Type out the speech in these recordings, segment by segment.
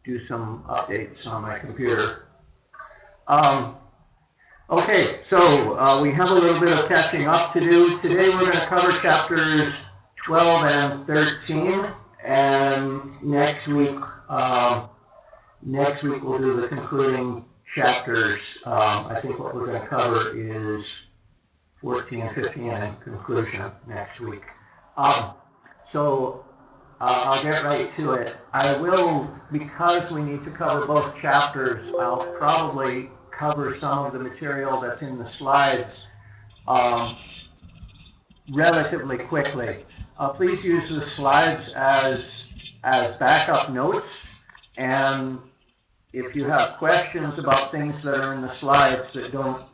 do some updates on my computer. Okay, so we have a little bit of catching up to do. Today we're going to cover chapters 12 and 13, and next week we'll do the concluding chapters. I think what we're going to cover is 14, 15, and conclusion next week. So I'll get right to it. I will, because we need to cover both chapters, I'll probably cover some of the material that's in the slides relatively quickly. Please use the slides as backup notes, and if you have questions about things that are in the slides that don't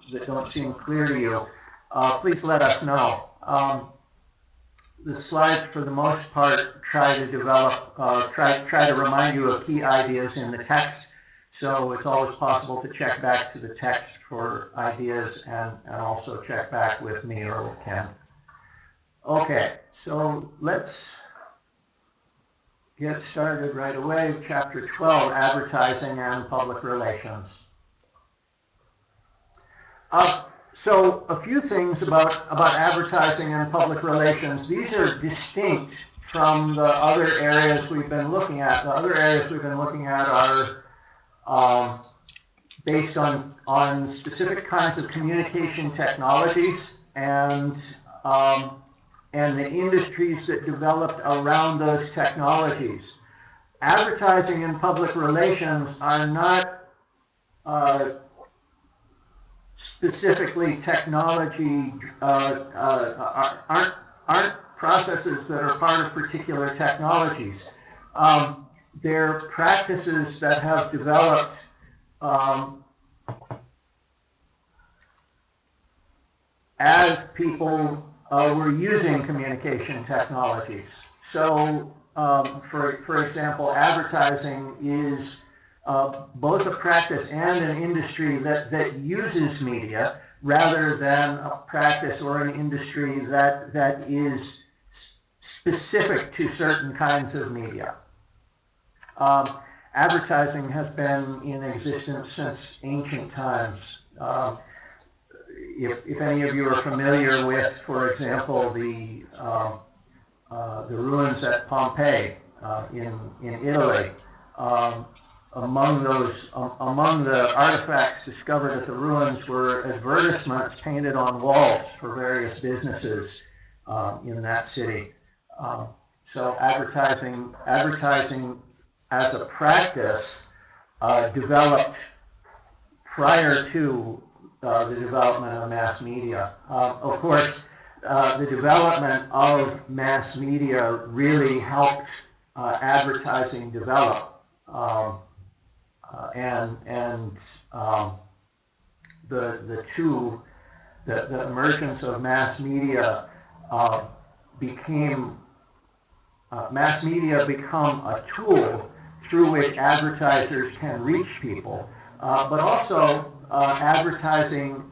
seem clear to you, please let us know. The slides, for the most part, try to develop, try to remind you of key ideas in the text. So it's always possible to check back to the text for ideas and also check back with me or with Ken. Okay, so let's get started right away. Chapter 12, Advertising and Public Relations. So a few things about advertising and public relations. These are distinct from the other areas we've been looking at. The other areas we've been looking at are based on specific kinds of communication technologies and the industries that developed around those technologies. Advertising and public relations are not specifically technology, aren't processes that are part of particular technologies. They're practices that have developed as people were using communication technologies. So, for example, advertising is both a practice and an industry that uses media rather than a practice or an industry that is specific to certain kinds of media. Advertising has been in existence since ancient times. If any of you are familiar with, for example, the ruins at Pompeii in Italy, among the artifacts discovered at the ruins were advertisements painted on walls for various businesses in that city. So advertising as a practice developed prior to the development of mass media. Of course, the development of mass media really helped advertising develop. The emergence of mass media become a tool through which advertisers can reach people, but also advertising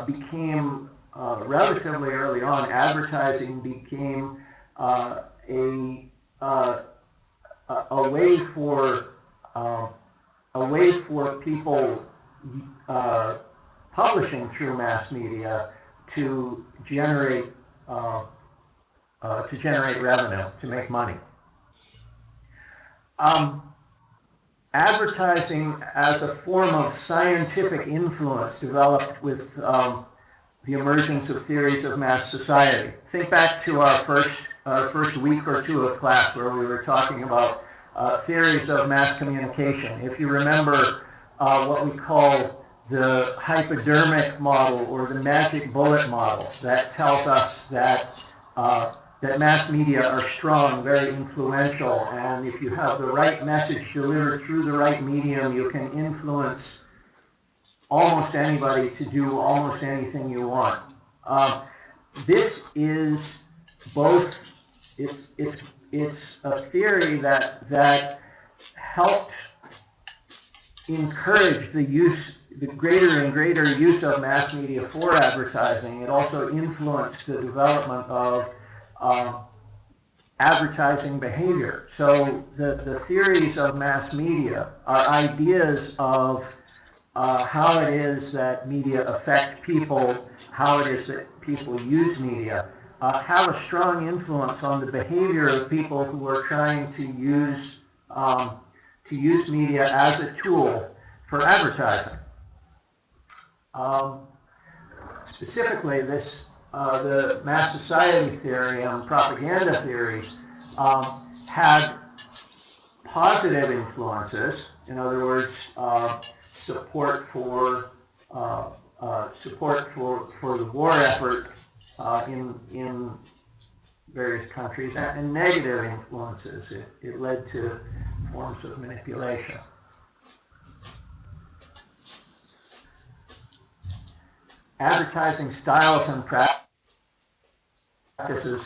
became relatively early on. Advertising became a way for people publishing through mass media to generate revenue, to make money. Advertising as a form of scientific influence developed with the emergence of theories of mass society. Think back to our first week or two of class where we were talking about theories of mass communication. If you remember what we call the hypodermic model or the magic bullet model, that tells us that mass media are strong, very influential, and if you have the right message delivered through the right medium, you can influence almost anybody to do almost anything you want. This is both, it's a theory that helped encourage the greater and greater use of mass media for advertising. It also influenced the development of advertising behavior. So the theories of mass media are ideas of how it is that media affect people, how it is that people use media, have a strong influence on the behavior of people who are trying to use media as a tool for advertising. Specifically, the mass society theory and propaganda theories had positive influences. In other words, support for the war effort in various countries, and negative influences. It led to forms of manipulation. Advertising styles and practices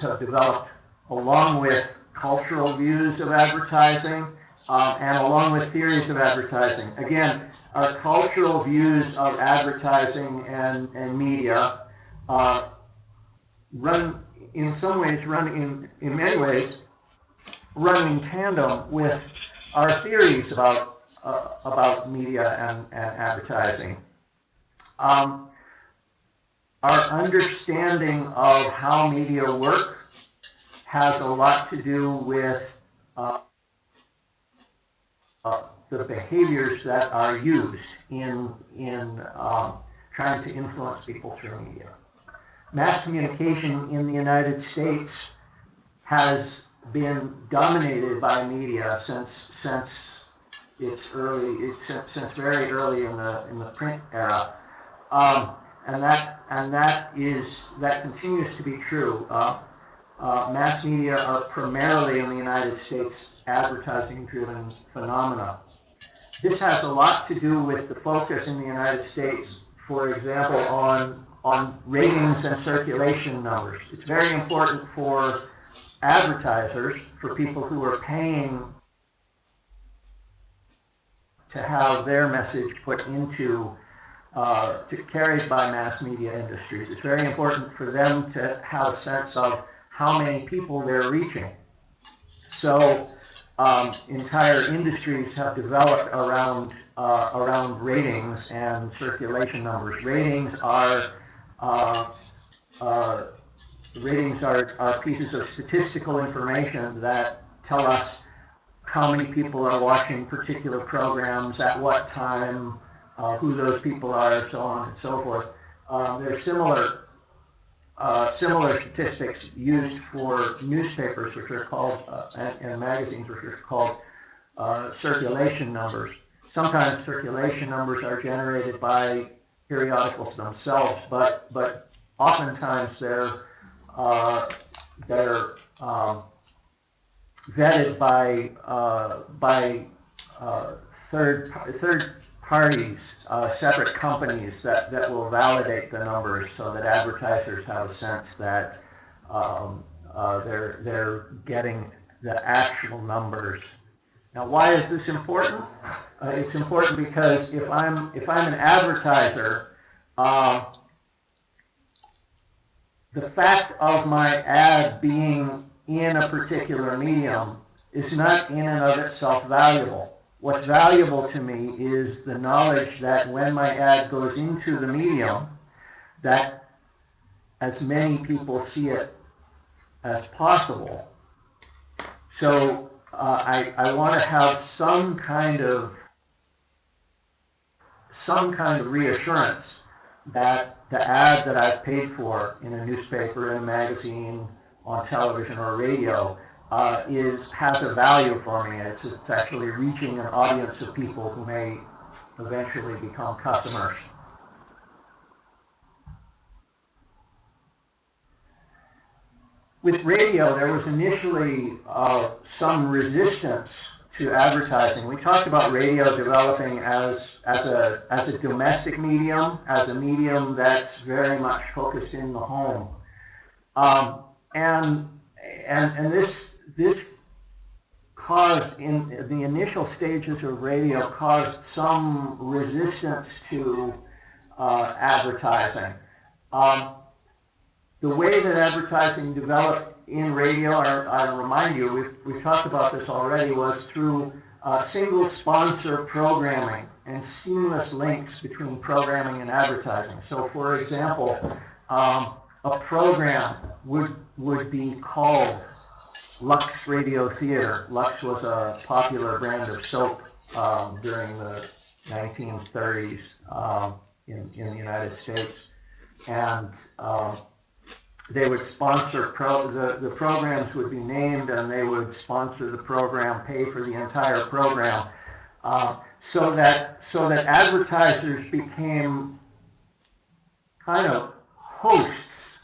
have developed along with cultural views of advertising and along with theories of advertising. Again, our cultural views of advertising and media run in many ways in tandem with our theories about media and advertising. Our understanding of how media work has a lot to do with the behaviors that are used in trying to influence people through media. Mass communication in the United States has been dominated by media since very early in the print era, and that continues to be true. Mass media are primarily in the United States advertising-driven phenomena. This has a lot to do with the focus in the United States, for example, on ratings and circulation numbers. It's very important for advertisers, for people who are paying to have their message put into carried by mass media industries. It's very important for them to have a sense of how many people they're reaching. So entire industries have developed around ratings and circulation numbers. Ratings are pieces of statistical information that tell us how many people are watching particular programs at what time, who those people are, so on and so forth. There are similar statistics used for newspapers, which are called, and magazines, which are called circulation numbers. Sometimes circulation numbers are generated by periodicals themselves, but oftentimes they're vetted by third parties, separate companies that will validate the numbers, so that advertisers have a sense that they're getting the actual numbers. Now, why is this important? It's important because if I'm an advertiser, the fact of my ad being in a particular medium is not in and of itself valuable. What's valuable to me is the knowledge that when my ad goes into the medium, that as many people see it as possible. So I want to have some kind of reassurance that the ad that I've paid for in a newspaper, in a magazine, on television or radio has a value for me. It's actually reaching an audience of people who may eventually become customers. With radio, there was initially some resistance to advertising. We talked about radio developing as a domestic medium, as a medium that's very much focused in the home, and this caused, in the initial stages of radio, caused some resistance to advertising. The way that advertising developed in radio, I'll remind you, we've talked about this already, was through single sponsor programming and seamless links between programming and advertising. So for example, a program would be called Lux Radio Theater. Lux was a popular brand of soap during the 1930s in the United States. And they would sponsor, the programs would be named, and they would sponsor the program, pay for the entire program, so that advertisers became kind of hosts,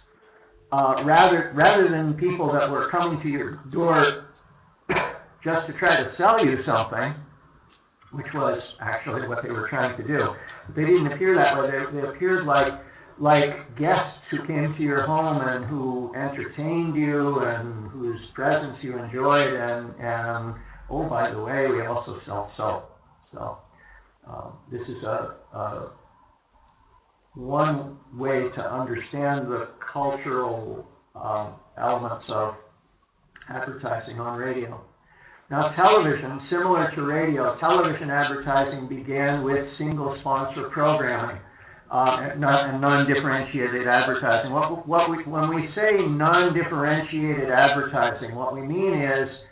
rather than people that were coming to your door just to try to sell you something, which was actually what they were trying to do. They didn't appear that way. They appeared like guests who came to your home and who entertained you and whose presence you enjoyed, and oh, by the way, we also sell soap. So this is one way to understand the cultural elements of advertising on radio. Now, television, similar to radio, television advertising began with single sponsor programming and non-differentiated advertising. When we say non-differentiated advertising, what we mean is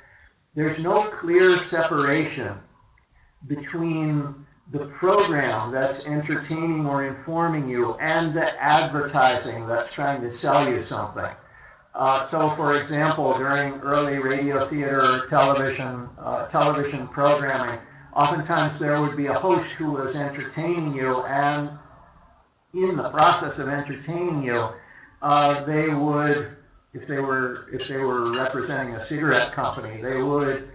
there's no clear separation between the program that's entertaining or informing you and the advertising that's trying to sell you something. So, for example, during early radio, theater, television programming, oftentimes there would be a host who was entertaining you, and in the process of entertaining you, they would, if they were representing a cigarette company, they would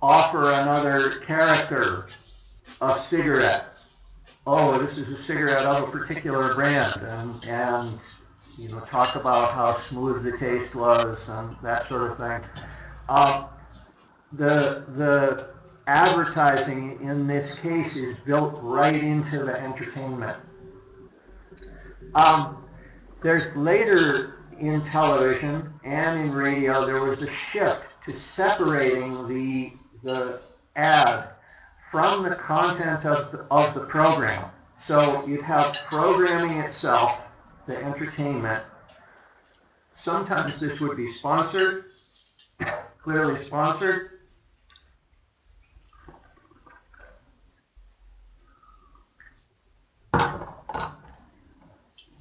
offer another character a cigarette. Oh, this is a cigarette of a particular brand, and you know, talk about how smooth the taste was and that sort of thing. The advertising in this case is built right into the entertainment. There's later in television and in radio, there was a shift to separating the ad from the content of the program. So you'd have programming itself, the entertainment. Sometimes this would be sponsored, clearly sponsored.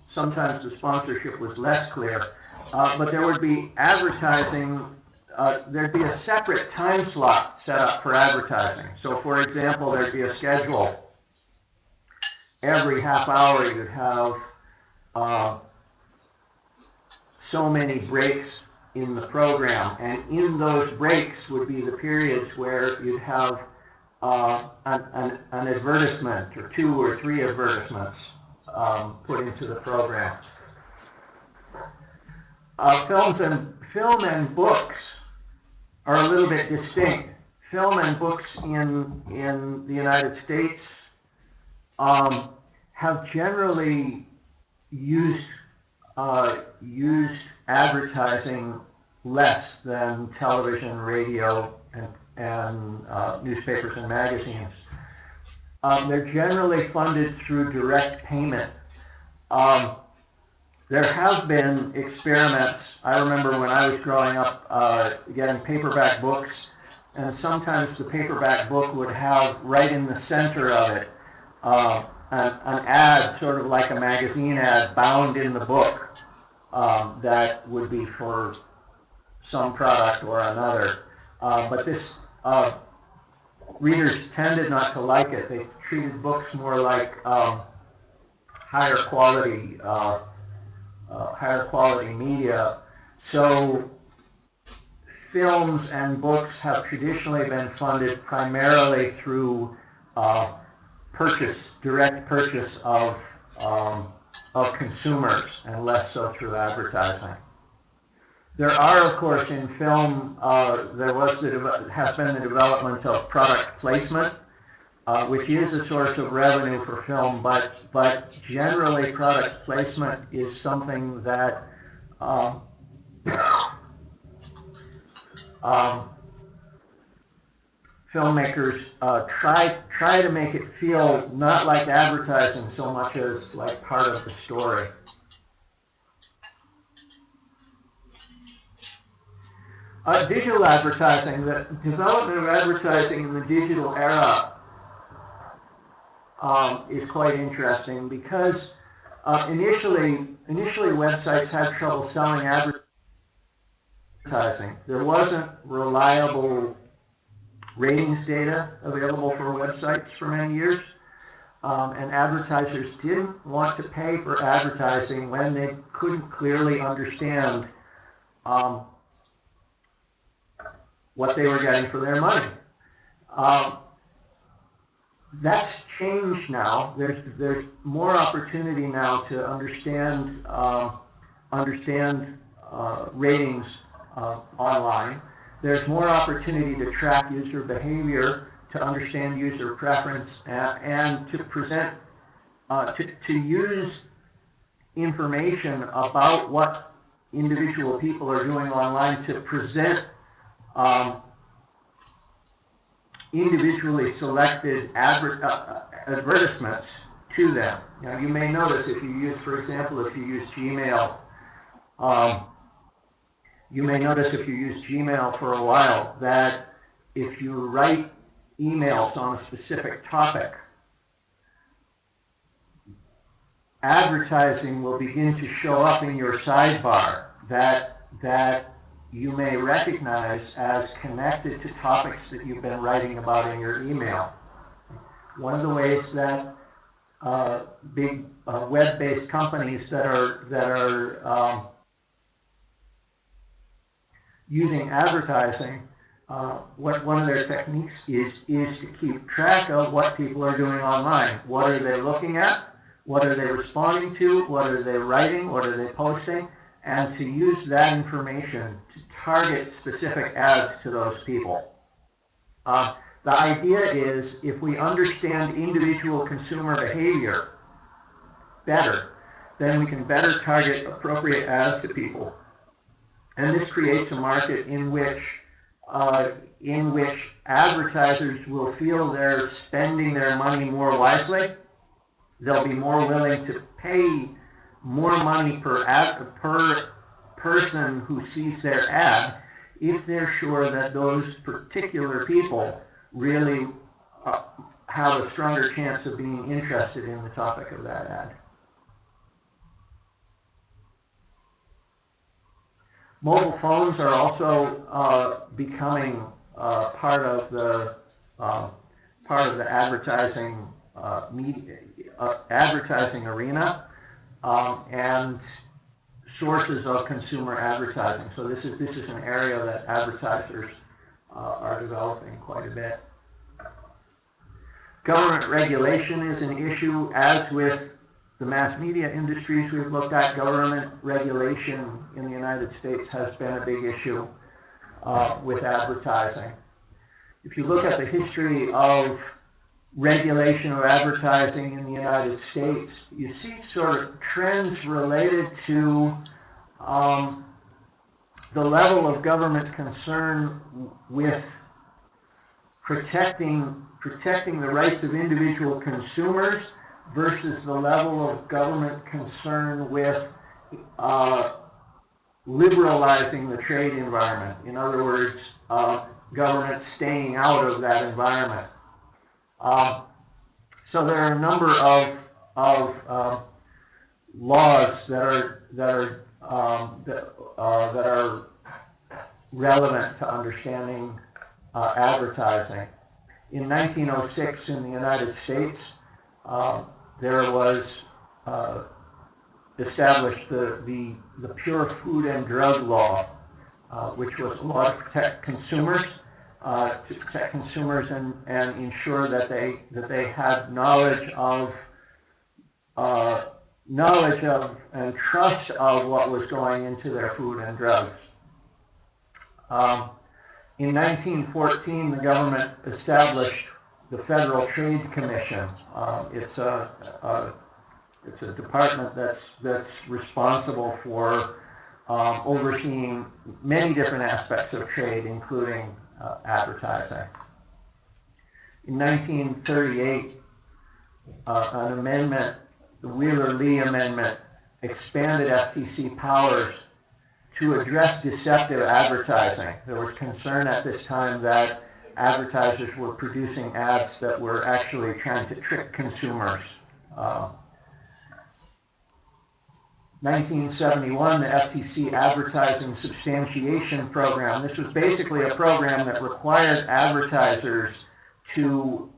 Sometimes the sponsorship was less clear, but there would be advertising. There'd be a separate time slot set up for advertising. So, for example, there'd be a schedule. Every half hour you'd have so many breaks in the program, and in those breaks would be the periods where you'd have an advertisement or 2 or 3 advertisements put into the program. Film and books are a little bit distinct. Film and books in the United States have generally used advertising less than television, radio, and newspapers and magazines. They're generally funded through direct payment. There have been experiments. I remember when I was growing up getting paperback books, and sometimes the paperback book would have right in the center of it an ad, sort of like a magazine ad, bound in the book that would be for some product or another. But this readers tended not to like it. They treated books more like higher quality media. So films and books have traditionally been funded primarily through direct purchase of consumers, and less so through advertising. There are, of course, in film, has been the development of product placement, which is a source of revenue for film, but generally product placement is something that filmmakers try to make it feel not like advertising so much as like part of the story. Digital advertising, the development of advertising in the digital era is quite interesting because initially websites had trouble selling advertising. There wasn't reliable ratings data available for websites for many years, and advertisers didn't want to pay for advertising when they couldn't clearly understand what they were getting for their money. That's changed now. There's more opportunity now to understand ratings online. There's more opportunity to track user behavior, to understand user preference, and to present, to use information about what individual people are doing online to present individually selected advertisements to them. Now, you may notice if you use, for example, if you use Gmail, you may notice if you use Gmail for a while that if you write emails on a specific topic, advertising will begin to show up in your sidebar that you may recognize as connected to topics that you've been writing about in your email. One of the ways that big web-based companies that are using advertising, one of their techniques is to keep track of what people are doing online. What are they looking at? What are they responding to? What are they writing? What are they posting? And to use that information to target specific ads to those people. The idea is if we understand individual consumer behavior better, then we can better target appropriate ads to people. And this creates a market in which advertisers will feel they're spending their money more wisely. They'll be more willing to pay more money per person who sees their ad if they're sure that those particular people really have a stronger chance of being interested in the topic of that ad. Mobile phones are also becoming part of the advertising advertising arena and sources of consumer advertising. So this is an area that advertisers are developing quite a bit. Government regulation is an issue, as with the mass media industries we've looked at. Government regulation in the United States has been a big issue with advertising. If you look at the history of regulation of advertising in the United States, you see sort of trends related to the level of government concern with protecting the rights of individual consumers versus the level of government concern with liberalizing the trade environment. In other words, government staying out of that environment. So there are a number of laws that are relevant to understanding advertising. In 1906, in the United States, there was established the Pure Food and Drug Law, which was a law to protect consumers. And ensure that they had knowledge of and trust of what was going into their food and drugs. In 1914, the government established the Federal Trade Commission. It's a department that's responsible for overseeing many different aspects of trade, including advertising. In 1938, an amendment, the Wheeler-Lee Amendment, expanded FTC powers to address deceptive advertising. There was concern at this time that advertisers were producing ads that were actually trying to trick consumers. 1971, the FTC Advertising Substantiation Program. This was basically a program that required advertisers to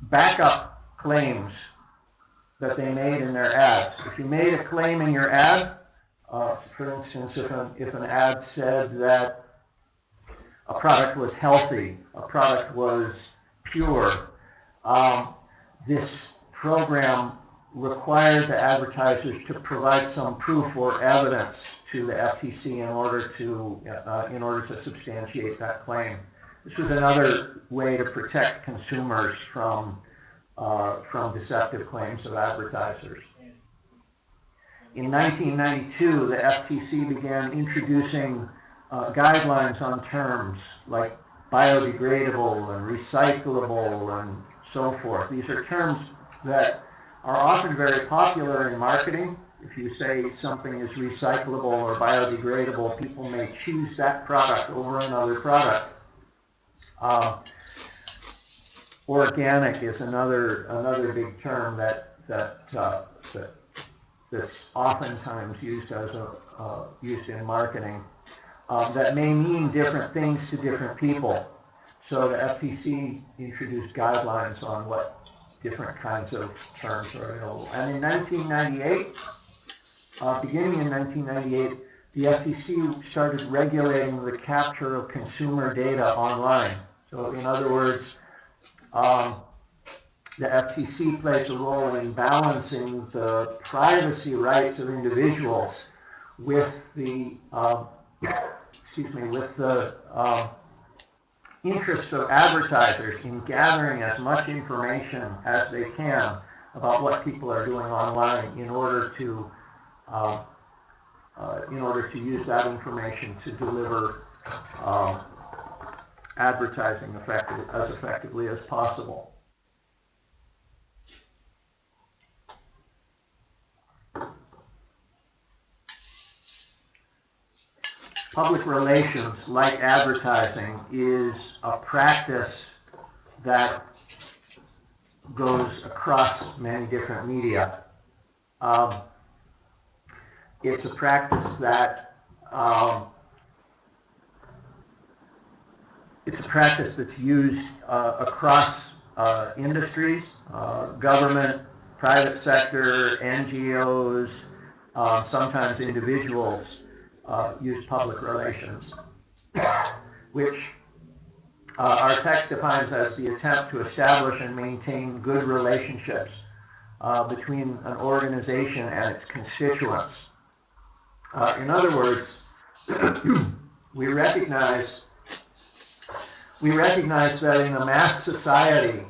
back up claims that they made in their ads. If you made a claim in your ad, for instance, if an ad said that a product was healthy, a product was pure, this program required the advertisers to provide some proof or evidence to the FTC in order to substantiate that claim. This was another way to protect consumers from deceptive claims of advertisers. In 1992, the FTC began introducing guidelines on terms like biodegradable and recyclable and so forth. These are terms that are often very popular in marketing. If you say something is recyclable or biodegradable, people may choose that product over another product. Organic is another big term that's oftentimes used used in marketing that may mean different things to different people. So the FTC introduced guidelines on what different kinds of terms are available. And in 1998, beginning in 1998, the FTC started regulating the capture of consumer data online. So in other words, the FTC plays a role in balancing the privacy rights of individuals with the interests of advertisers in gathering as much information as they can about what people are doing online in order to use that information to deliver advertising as effectively as possible. Public relations, like advertising, is a practice that goes across many different media. It's a practice that's used across industries, government, private sector, NGOs, sometimes individuals use public relations, which our text defines as the attempt to establish and maintain good relationships between an organization and its constituents. In other words, we recognize that in a mass society,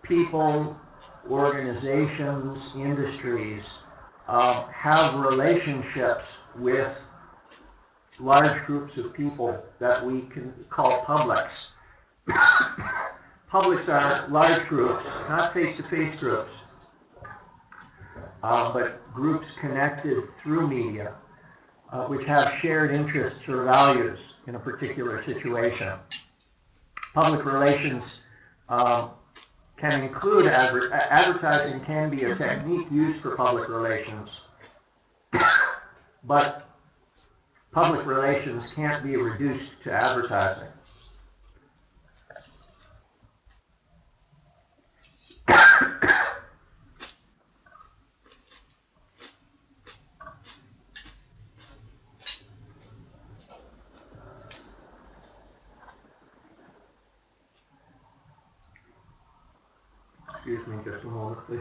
people, organizations, industries have relationships with large groups of people that we can call publics. Publics are large groups, not face-to-face groups, but groups connected through media, which have shared interests or values in a particular situation. Public relations can include advertising can be a technique used for public relations, but public relations can't be reduced to advertising. Excuse me just a moment, please.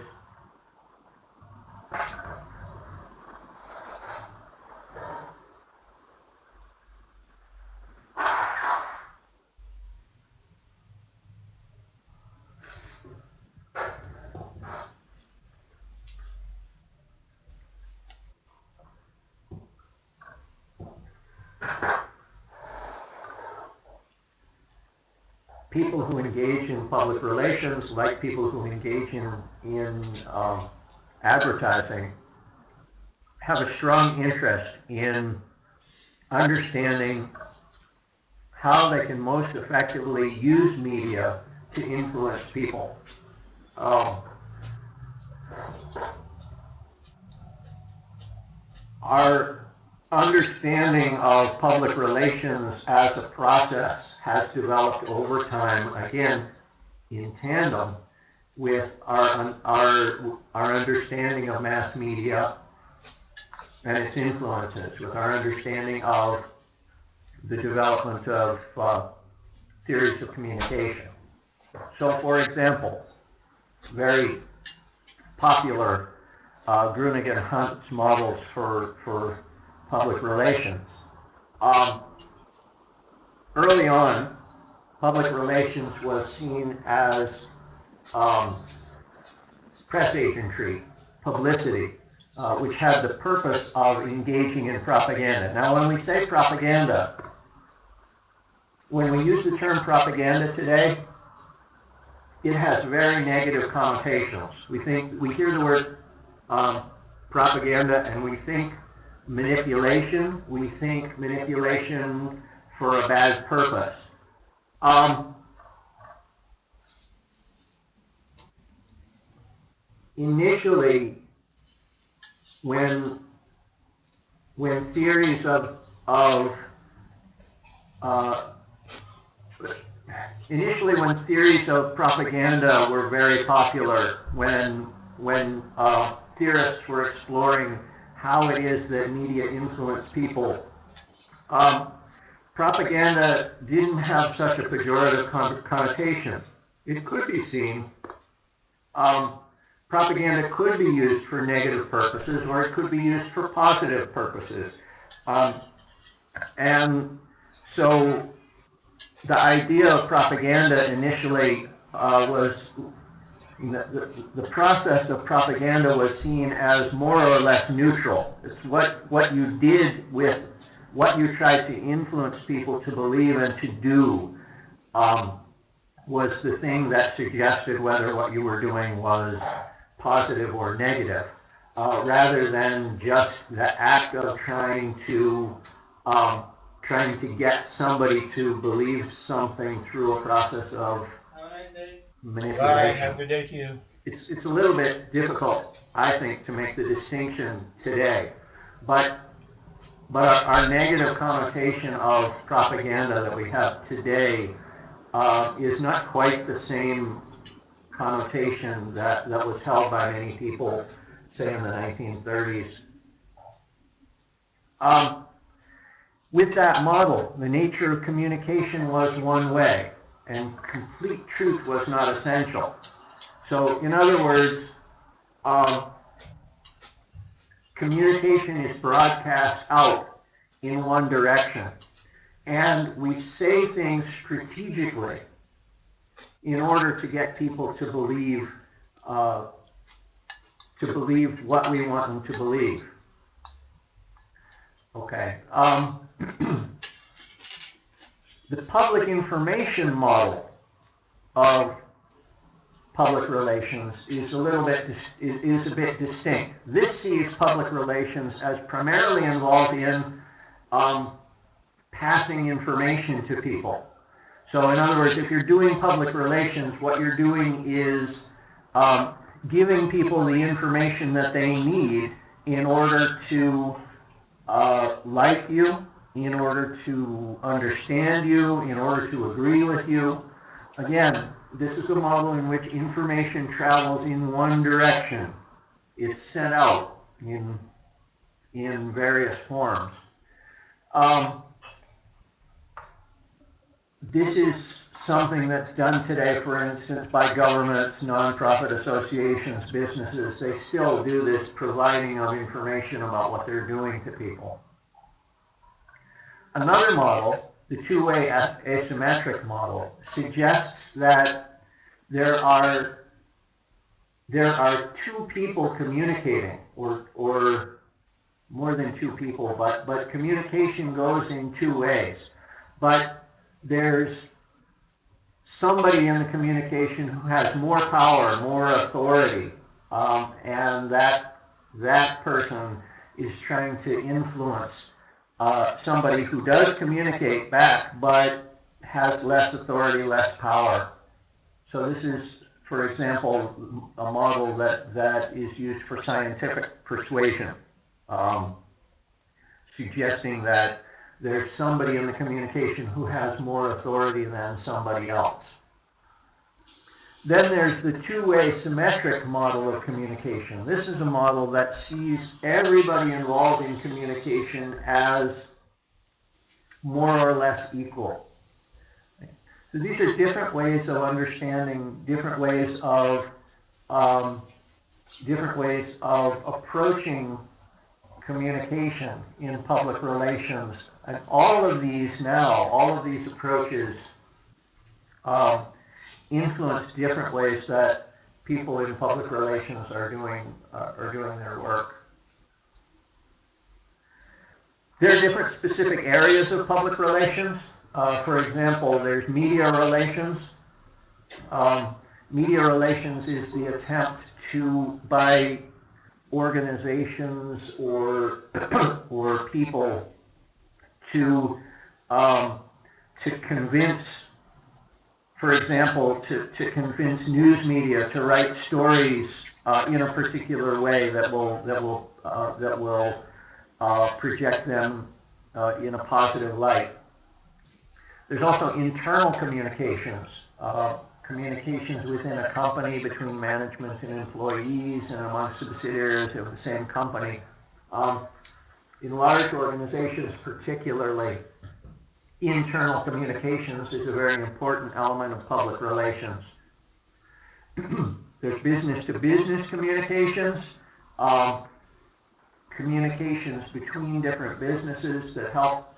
people who engage in public relations, like people who engage in advertising, have a strong interest in understanding how they can most effectively use media to influence people. Our understanding of public relations as a process has developed over time, again, in tandem with our understanding of mass media and its influences, with our understanding of the development of theories of communication. So, for example, very popular Grunig and Hunt's models for public relations. Early on, public relations was seen as press agentry, publicity, which had the purpose of engaging in propaganda. Now, when we say propaganda, when we use the term propaganda today, it has very negative connotations. We hear the word propaganda and we think manipulation. We think manipulation for a bad purpose. Initially, when theories of propaganda were very popular, when theorists were exploring how it is that media influence people, propaganda didn't have such a pejorative connotation. It could be seen. Propaganda could be used for negative purposes, or it could be used for positive purposes. And so the idea of propaganda initially was, the process of propaganda was seen as more or less neutral. It's what you did with what you tried to influence people to believe and to do was the thing that suggested whether what you were doing was positive or negative, rather than just the act of trying to get somebody to believe something through a process of manipulation. Bye. Have a good day to you. It's a little bit difficult, I think, to make the distinction today, but our negative connotation of propaganda that we have today is not quite the same connotation that was held by many people, say, in the 1930s. With that model, the nature of communication was one way, and complete truth was not essential. So, in other words, communication is broadcast out in one direction, and we say things strategically in order to get people to believe what we want them to believe. Okay. The public information model of public relations is a bit distinct. This sees public relations as primarily involved in passing information to people. So in other words, if you're doing public relations, what you're doing is giving people the information that they need in order to like you, in order to understand you, in order to agree with you. Again, this is a model in which information travels in one direction. It's sent out in various forms. This is something that's done today, for instance, by governments, nonprofit associations, businesses. They still do this providing of information about what they're doing to people. Another model, the two-way asymmetric model, suggests that there are two people communicating, or more than two people, but communication goes in two ways. But there's somebody in the communication who has more power, more authority, and that person is trying to influence somebody who does communicate back but has less authority, less power. So this is, for example, a model that is used for scientific persuasion, suggesting that there's somebody in the communication who has more authority than somebody else. Then there's the two-way symmetric model of communication. This is a model that sees everybody involved in communication as more or less equal. So these are different ways of understanding, different ways of approaching communication in public relations. And all of these approaches influence different ways that people in public relations are doing their work. There are different specific areas of public relations. For example, there's media relations. Media relations is the attempt by organizations or people to convince, for example, to convince news media to write stories in a particular way that will project them in a positive light. There's also internal communications, communications within a company between management and employees and among subsidiaries of the same company. In large organizations particularly, internal communications is a very important element of public relations. There's business-to-business communications, communications between different businesses that help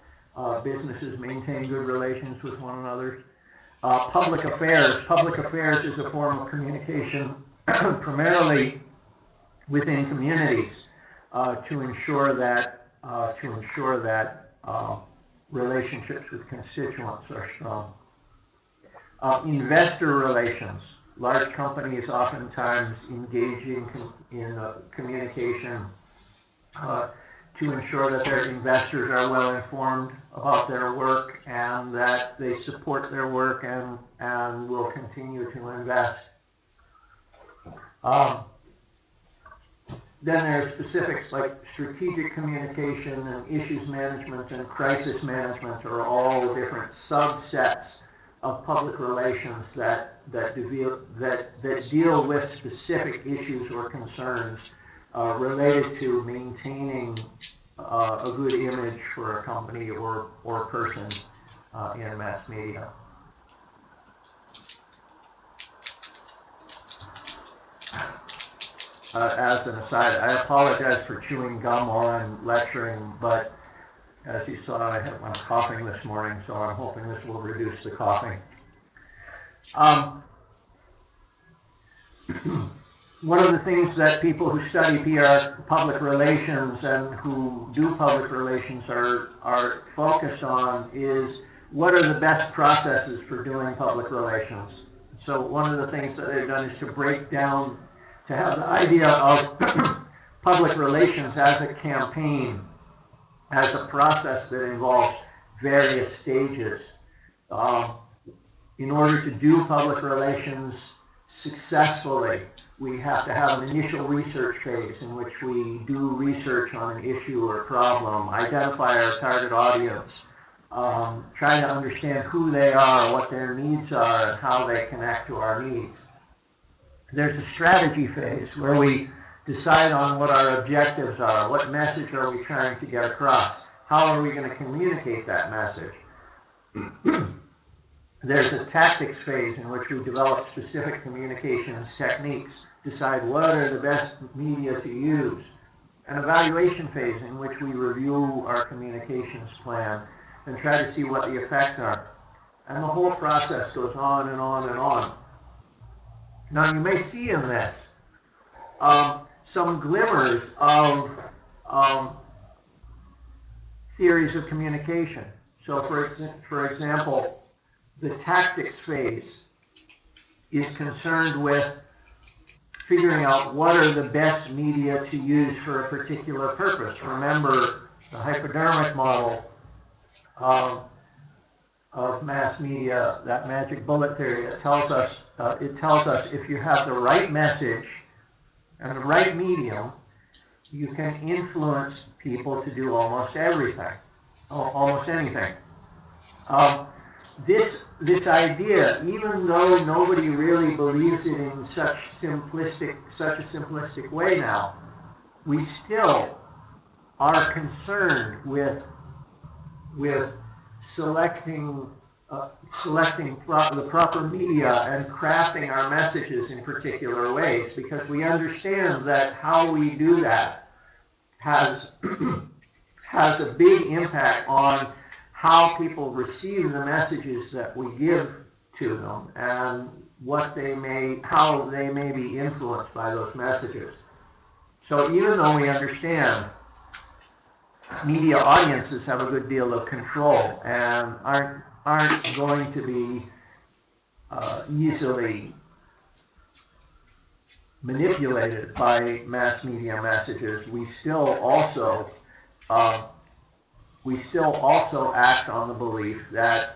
businesses maintain good relations with one another. Public affairs. Public affairs is a form of communication primarily within communities to ensure that relationships with constituents are strong. Investor relations. Large companies oftentimes engage in communication to ensure that their investors are well informed about their work and that they support their work and will continue to invest. Then there are specifics like strategic communication and issues management and crisis management are all different subsets of public relations that deal with specific issues or concerns related to maintaining a good image for a company or person in mass media. As an aside, I apologize for chewing gum while I'm lecturing, but as you saw, I'm coughing this morning, so I'm hoping this will reduce the coughing. One of the things that people who study PR, public relations, and who do public relations are focused on is what are the best processes for doing public relations. So one of the things that they've done is to break down, to have the idea of public relations as a campaign, as a process that involves various stages. In order to do public relations successfully, we have to have an initial research phase in which we do research on an issue or problem, identify our target audience, try to understand who they are, what their needs are, and how they connect to our needs. There's a strategy phase where we decide on what our objectives are, what message are we trying to get across, how are we going to communicate that message. There's a tactics phase in which we develop specific communications techniques, decide what are the best media to use, an evaluation phase in which we review our communications plan and try to see what the effects are. And the whole process goes on and on and on. Now you may see in this some glimmers of theories of communication. So for example, the tactics phase is concerned with figuring out what are the best media to use for a particular purpose. Remember the hypodermic model of mass media, that magic bullet theory. It tells us if you have the right message and the right medium, you can influence people to do almost everything, almost anything. This idea, even though nobody really believes it in such a simplistic way now, we still are concerned with selecting the proper media and crafting our messages in particular ways, because we understand that how we do that has a big impact on how people receive the messages that we give to them and how they may be influenced by those messages. So even though we understand media audiences have a good deal of control and aren't going to be easily manipulated by mass media messages, we still also act on the belief that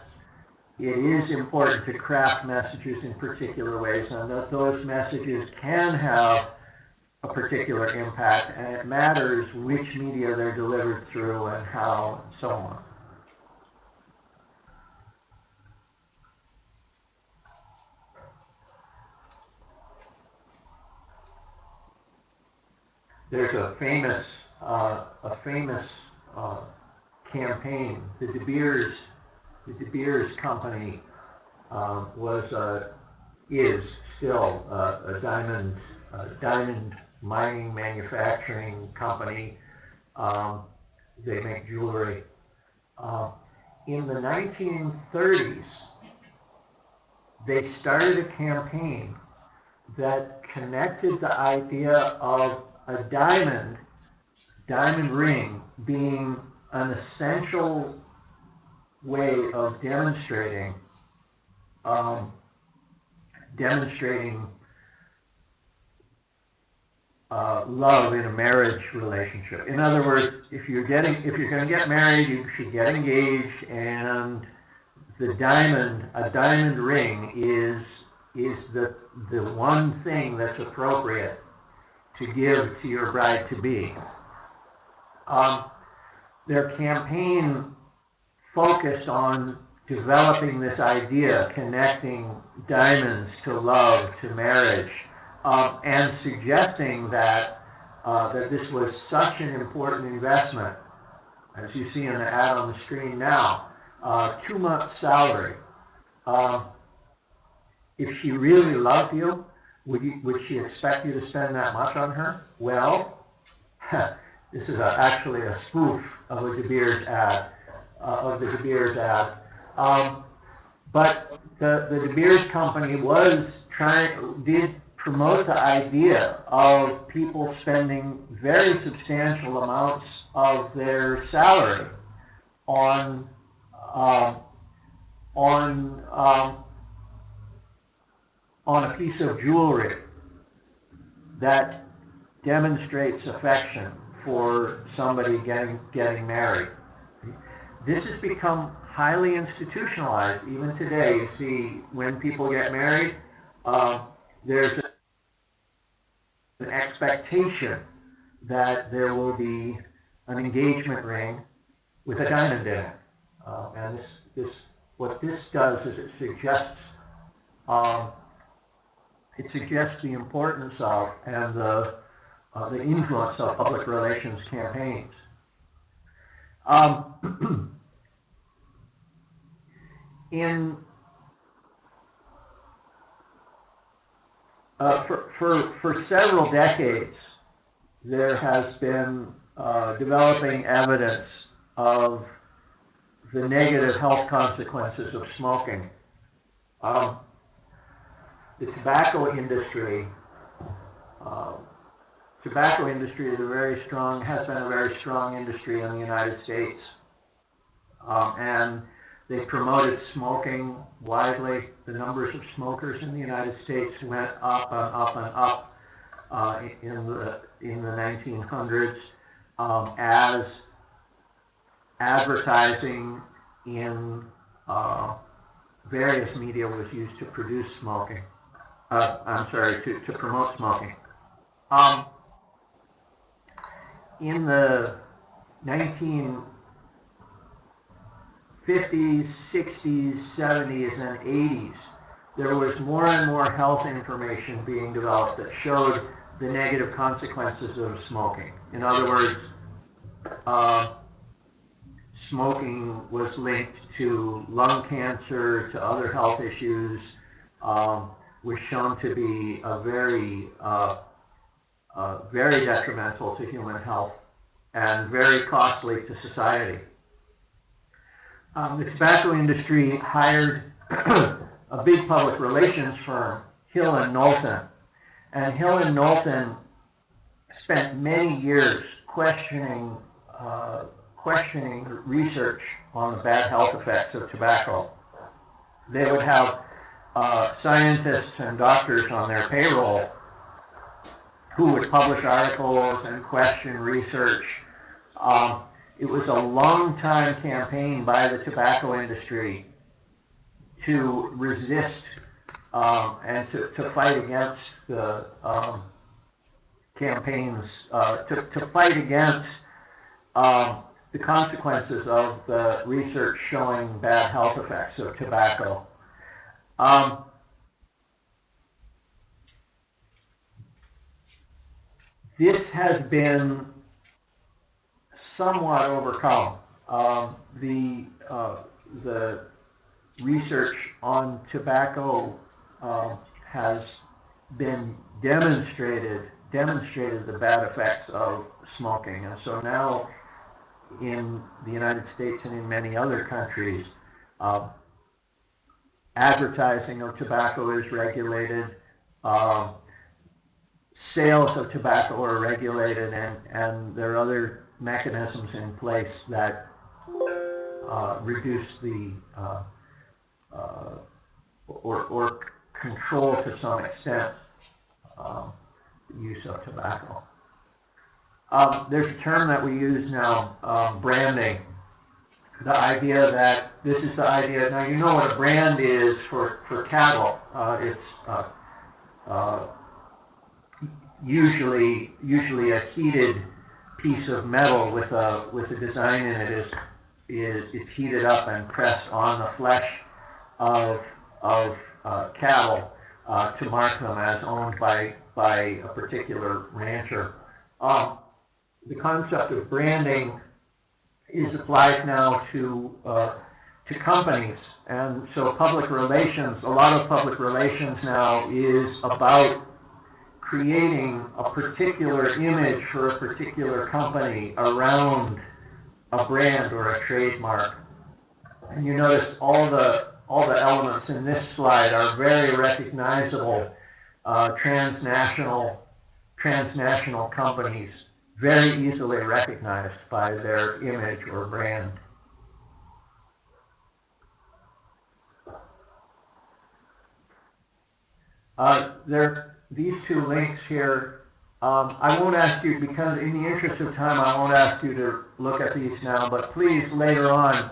it is important to craft messages in particular ways, and that those messages can have a particular impact, and it matters which media they're delivered through and how, and so on. There's a famous campaign. The De Beers company is still a diamond mining manufacturing company. They make jewelry. In the 1930s, they started a campaign that connected the idea of a diamond ring being an essential way of demonstrating love in a marriage relationship. In other words, if you're going to get married, you should get engaged, and a diamond ring is the one thing that's appropriate to give to your bride-to-be. Their campaign focused on developing this idea, connecting diamonds to love, to marriage, and suggesting that this was such an important investment, as you see in the ad on the screen now. 2 months' salary. If she really loved you, would she expect you to spend that much on her? Well, this is actually a spoof of a De Beers ad, but the De Beers company did promote the idea of people spending very substantial amounts of their salary on a piece of jewelry that demonstrates affection for somebody getting married. This has become highly institutionalized. Even today, you see when people get married, there's an expectation that there will be an engagement ring with a diamond in it. And what this does is it suggests the importance of and the influence of public relations campaigns. For several decades, there has been developing evidence of the negative health consequences of smoking. The tobacco industry is has been a very strong industry in the United States, and They promoted smoking widely. The numbers of smokers in the United States went up and up and up in the 1900s as advertising in various media was used to produce smoking. To promote smoking. In the 1950s, 60s, 70s, and 80s, there was more and more health information being developed that showed the negative consequences of smoking. In other words, smoking was linked to lung cancer, to other health issues, was shown to be very detrimental to human health and very costly to society. The tobacco industry hired a big public relations firm, Hill and Knowlton, and Hill and Knowlton spent many years questioning research on the bad health effects of tobacco. They would have scientists and doctors on their payroll who would publish articles and question research. It was a long-time campaign by the tobacco industry to resist and to fight against the campaigns, to fight against the consequences of the research showing bad health effects of tobacco. This has been somewhat overcome. The research on tobacco has been demonstrated the bad effects of smoking, and so now in the United States and in many other countries, advertising of tobacco is regulated. Sales of tobacco are regulated, and there are other mechanisms in place that reduce the or control to some extent the use of tobacco. There's a term that we use now, branding. The idea that this is the idea. Now you know what a brand is for cattle. It's usually a heated piece of metal with a design in it. It's heated up and pressed on the flesh of cattle to mark them as owned by a particular rancher. The concept of branding is applied now to companies, and so public relations. A lot of public relations now is about creating a particular image for a particular company around a brand or a trademark. And you notice all the elements in this slide are very recognizable transnational companies, very easily recognized by their image or brand. These two links here, I won't ask you, because in the interest of time, I won't ask you to look at these now, but please later on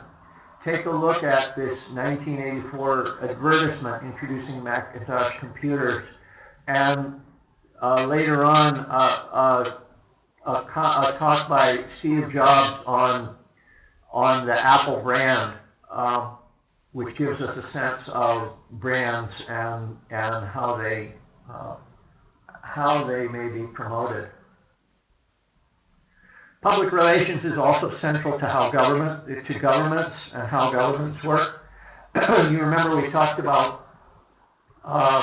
take a look at this 1984 advertisement introducing Macintosh computers, and later on a talk by Steve Jobs on the Apple brand, which gives us a sense of brands and how they may be promoted. Public relations is also central to governments and how governments work. You remember we talked about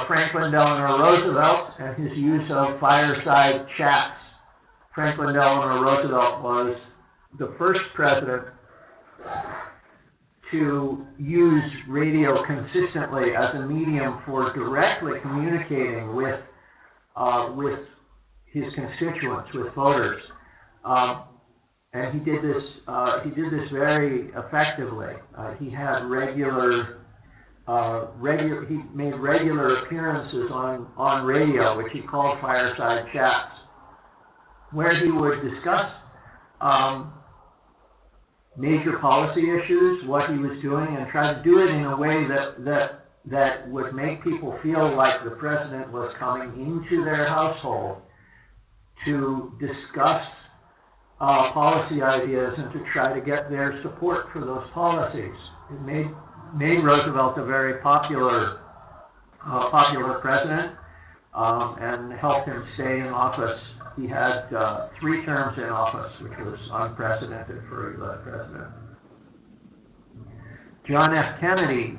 Franklin Delano Roosevelt and his use of fireside chats. Franklin Delano Roosevelt was the first president to use radio consistently as a medium for directly communicating with his constituents, with voters. and he did this very effectively. He had he made regular appearances on radio, which he called fireside chats, where he would discuss major policy issues, what he was doing, and try to do it in a way that would make people feel like the president was coming into their household to discuss policy ideas and to try to get their support for those policies. It made Roosevelt a very popular president, and helped him stay in office. He had 3 terms in office, which was unprecedented for a U.S. president. John F. Kennedy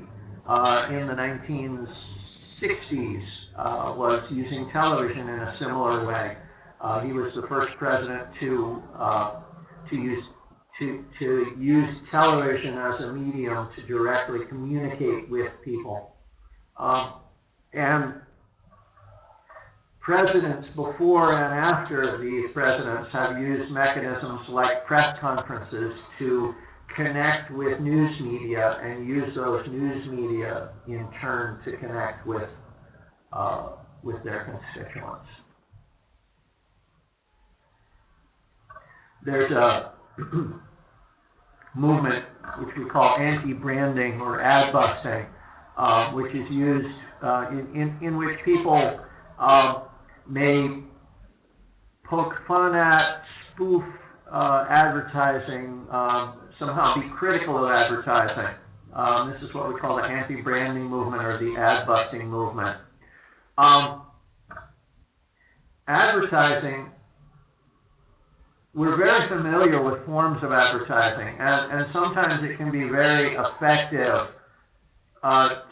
in the 1960s was using television in a similar way. He was the first president to use television as a medium to directly communicate with people. And presidents before and after these presidents have used mechanisms like press conferences to connect with news media and use those news media in turn to connect with their constituents. There's a movement which we call anti-branding or ad busting, which is used in which people may poke fun at, spoof advertising, somehow be critical of advertising. This is what we call the anti-branding movement or the ad-busting movement. Advertising, we're very familiar with forms of advertising, and sometimes it can be very effective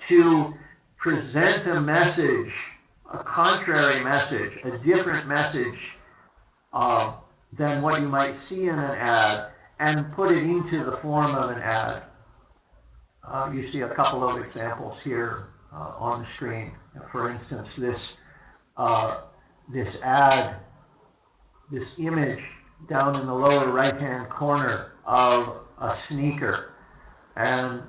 to present a message, a contrary message, a different message than what you might see in an ad, and put it into the form of an ad. You see a couple of examples here on the screen. For instance, this ad, this image down in the lower right-hand corner of a sneaker, and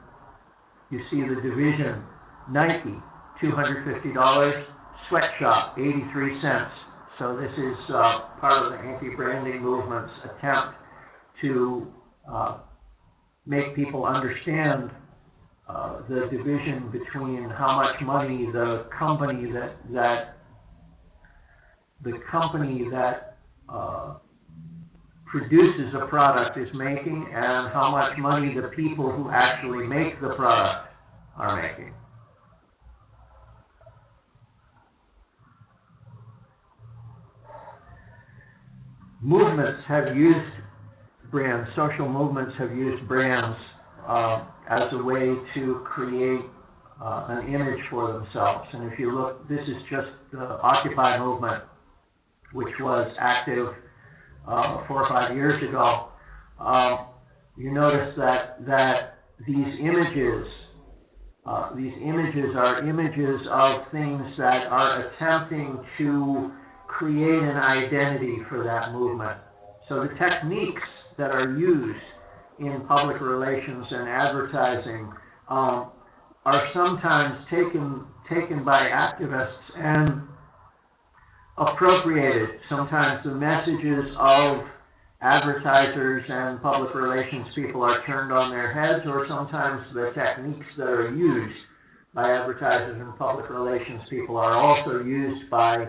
you see the division: Nike, $250, Sweatshop, 83 cents. So this is part of the anti-branding movement's attempt to make people understand the division between how much money the company that produces a product is making, and how much money the people who actually make the product are making. Movements have used brands, social movements have used brands as a way to create an image for themselves. And if you look, this is just the Occupy movement, which was active 4 or 5 years ago. You notice that these images are images of things that are attempting to create an identity for that movement. So the techniques that are used in public relations and advertising are sometimes taken by activists and appropriated. Sometimes the messages of advertisers and public relations people are turned on their heads, or sometimes the techniques that are used by advertisers and public relations people are also used by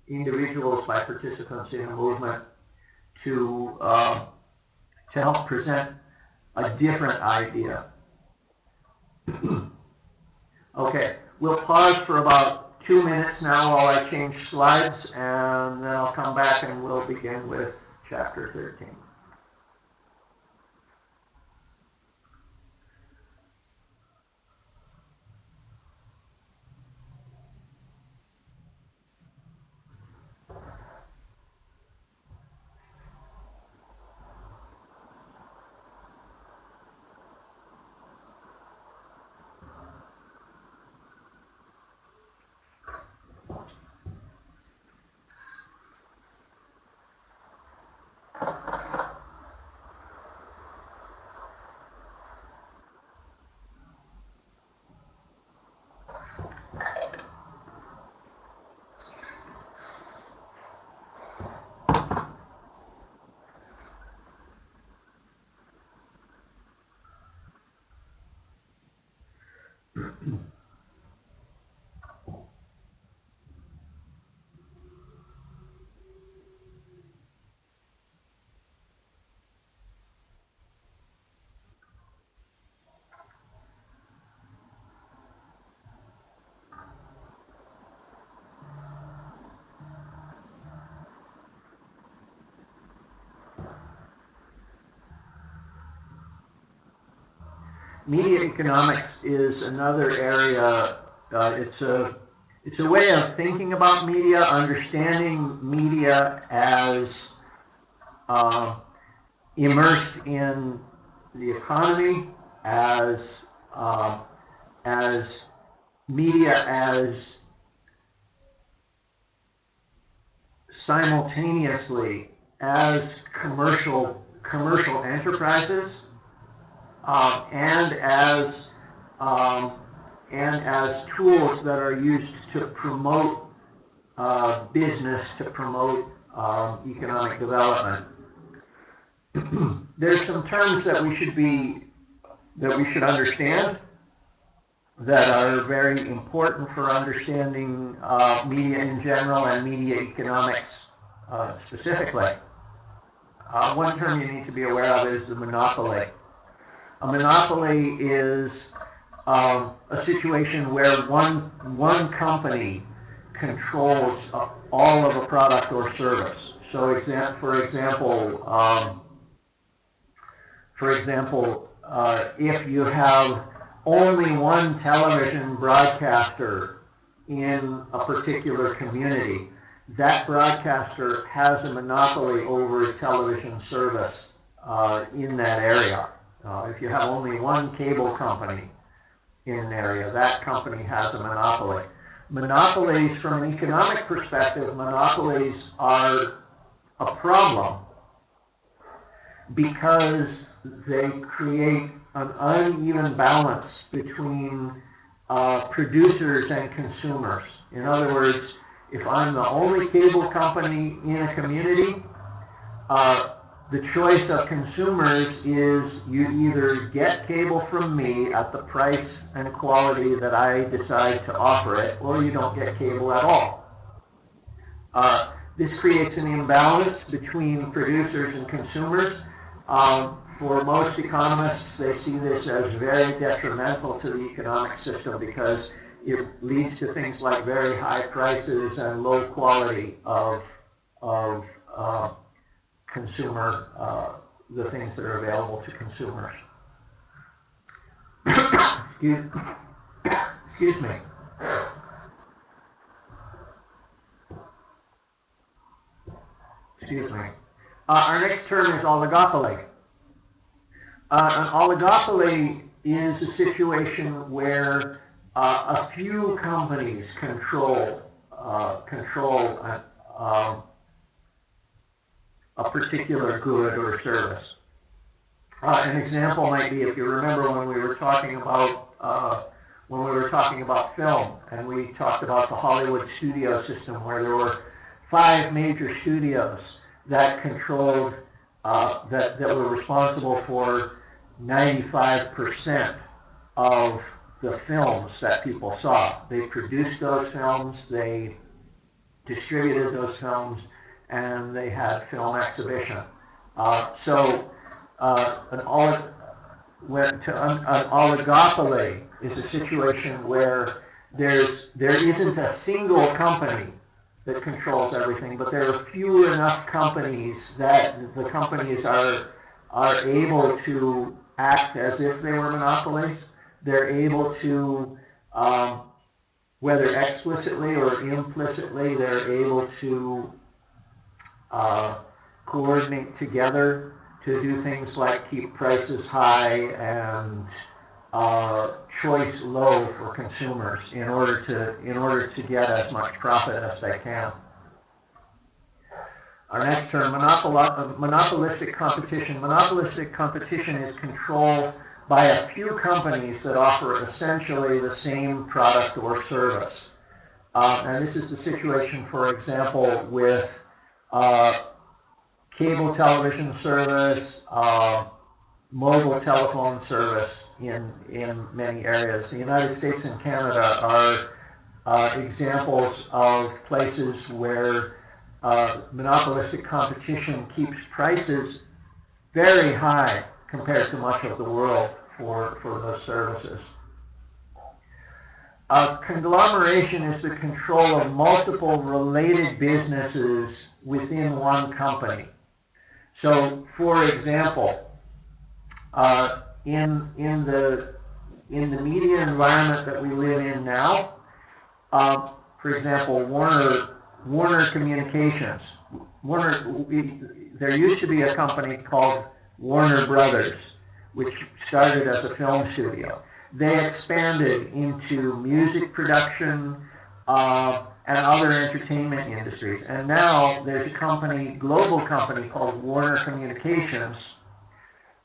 individuals, by participants in a movement to help present a different idea. Okay, we'll pause for about 2 minutes now while I change slides, and then I'll come back and we'll begin with chapter 13. Media economics is another area. It's a way of thinking about media, understanding media as immersed in the economy, as media as simultaneously as commercial enterprises, and as tools that are used to promote business, to promote economic development. There's some terms that we should understand that are very important for understanding media in general and media economics specifically. One term you need to be aware of is the monopoly. A monopoly is a situation where one company controls all of a product or service. So, for example, if you have only one television broadcaster in a particular community, that broadcaster has a monopoly over a television service in that area. If you have only one cable company in an area, that company has a monopoly. Monopolies, from an economic perspective, monopolies are a problem because they create an uneven balance between producers and consumers. In other words, if I'm the only cable company in a community, the choice of consumers is you either get cable from me at the price and quality that I decide to offer it, or you don't get cable at all. This creates an imbalance between producers and consumers. For most economists, they see this as very detrimental to the economic system because it leads to things like very high prices and low quality of consumer, the things that are available to consumers. Excuse me. Excuse me. Our next term is oligopoly. An oligopoly is a situation where a few companies control a particular good or service. An example might be, if you remember when we were talking about film, and we talked about the Hollywood studio system, where there were 5 major studios that controlled that were responsible for 95% of the films that people saw. They produced those films, they distributed those films, and they had film exhibition. An oligopoly is a situation where there isn't a single company that controls everything, but there are few enough companies that the companies are able to act as if they were monopolies. They're able to, whether explicitly or implicitly, they're able to coordinate together to do things like keep prices high and choice low for consumers in order to get as much profit as they can. Our next term, monopolistic competition. Monopolistic competition is control by a few companies that offer essentially the same product or service. And this is the situation, for example, with cable television service, mobile telephone service in many areas. The United States and Canada are examples of places where monopolistic competition keeps prices very high compared to much of the world for those services. Conglomeration is the control of multiple related businesses within one company. So, for example, in the media environment that we live in now, for example, Warner Communications. There used to be a company called Warner Brothers, which started as a film studio. They expanded into music production and other entertainment industries. And now there's a global company called Warner Communications,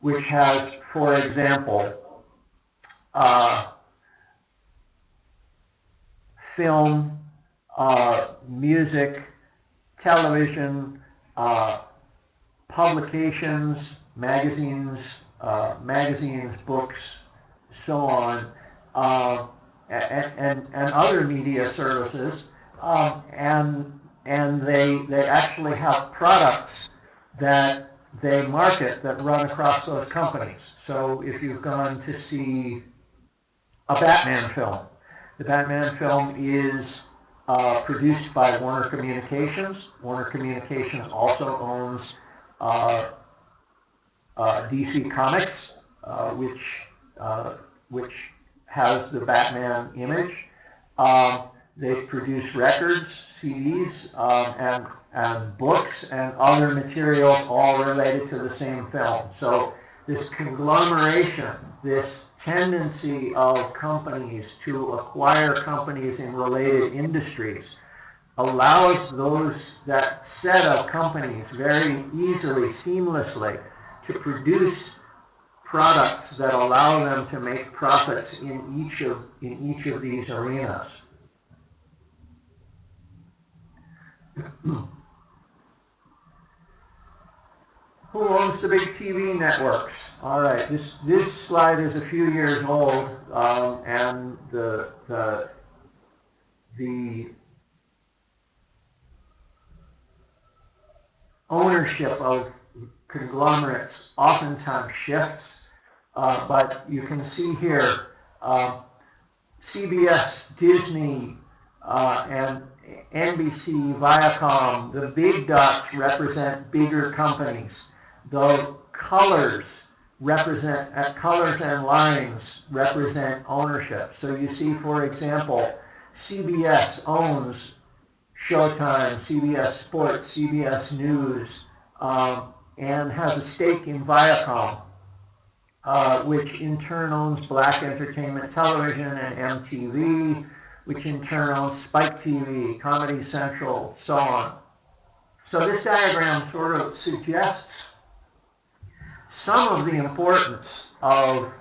which has, for example, film, music, television, publications, magazines, books, so on, and other media services, and they actually have products that they market that run across those companies. So if you've gone to see a Batman film, the Batman film is produced by Warner Communications. Warner Communications also owns DC Comics, which has the Batman image. They produce records, CDs, and books and other materials all related to the same film. So this conglomeration, this tendency of companies to acquire companies in related industries allows that set of companies very easily, seamlessly, to produce products that allow them to make profits in each of these arenas. Who owns the big TV networks? All right, this slide is a few years old, and the ownership of conglomerates oftentimes shifts, but you can see here CBS, Disney, and NBC, Viacom. The big dots represent bigger companies. The colors colors and lines represent ownership. So you see, for example, CBS owns Showtime, CBS Sports, CBS News, and has a stake in Viacom, which in turn owns Black Entertainment Television and MTV, which in turn owns Spike TV, Comedy Central, so on. So this diagram sort of suggests some of the importance of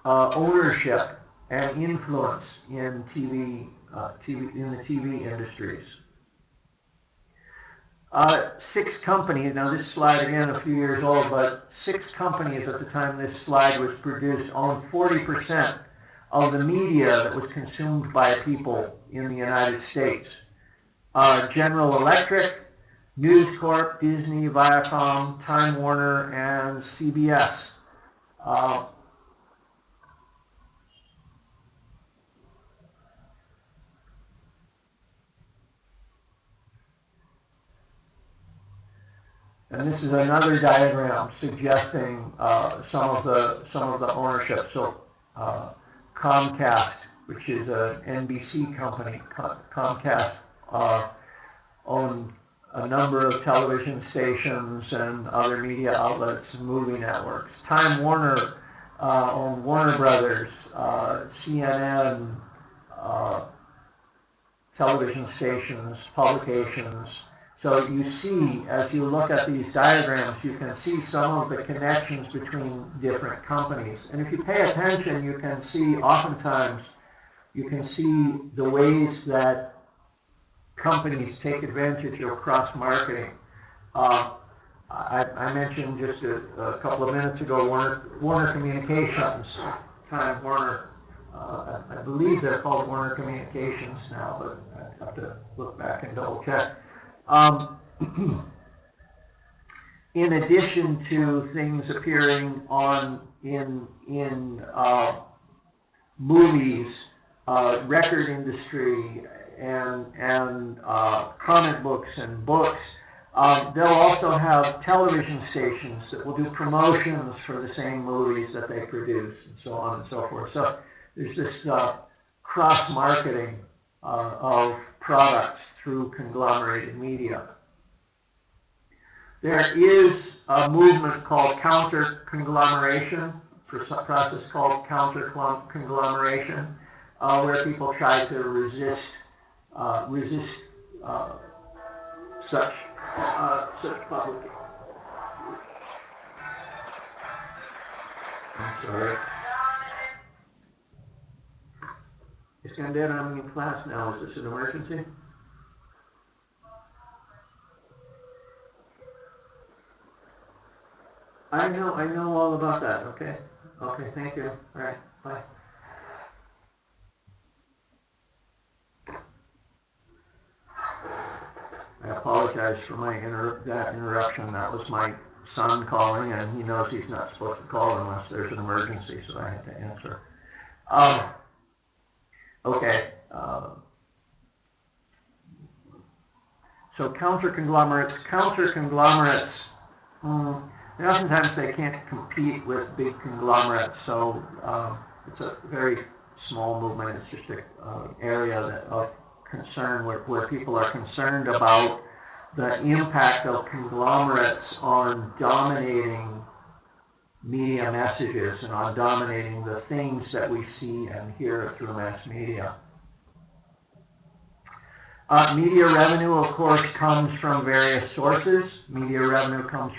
ownership and influence in in the TV industries. 6 companies, now this slide again a few years old, but 6 companies at the time this slide was produced owned 40% of the media that was consumed by people in the United States. General Electric, News Corp, Disney, Viacom, Time Warner, and CBS. And this is another diagram suggesting some of the ownership. So Comcast, which is an NBC company, Comcast owned a number of television stations and other media outlets and movie networks. Time Warner owned Warner Brothers, CNN, television stations, publications. So you see, as you look at these diagrams, you can see some of the connections between different companies. And if you pay attention, you can see oftentimes, you can see the ways that companies take advantage of cross-marketing. I mentioned just a couple of minutes ago Warner Communications, Time Warner. I believe they're called Warner Communications now, but I have to look back and double check. In addition to things appearing in movies, record industry, and comic books and books, they'll also have television stations that will do promotions for the same movies that they produce, and so on and so forth. So there's this cross-marketing of products through conglomerated media. There is a movement called counter-conglomeration, process called counter-conglomeration, where people try to resist such public. I'm sorry. Iskander, I'm in class now. Is this an emergency? I know all about that. Okay. Okay, thank you. All right, bye. I apologize for that interruption. That was my son calling, and he knows he's not supposed to call unless there's an emergency, so I had to answer. Okay. So counter-conglomerates. Oftentimes they can't compete with big conglomerates, so it's a very small movement. It's just an area of concern where people are concerned about the impact of conglomerates on dominating media messages and on dominating the things that we see and hear through mass media. Media revenue, of course, comes from various sources. Media revenue comes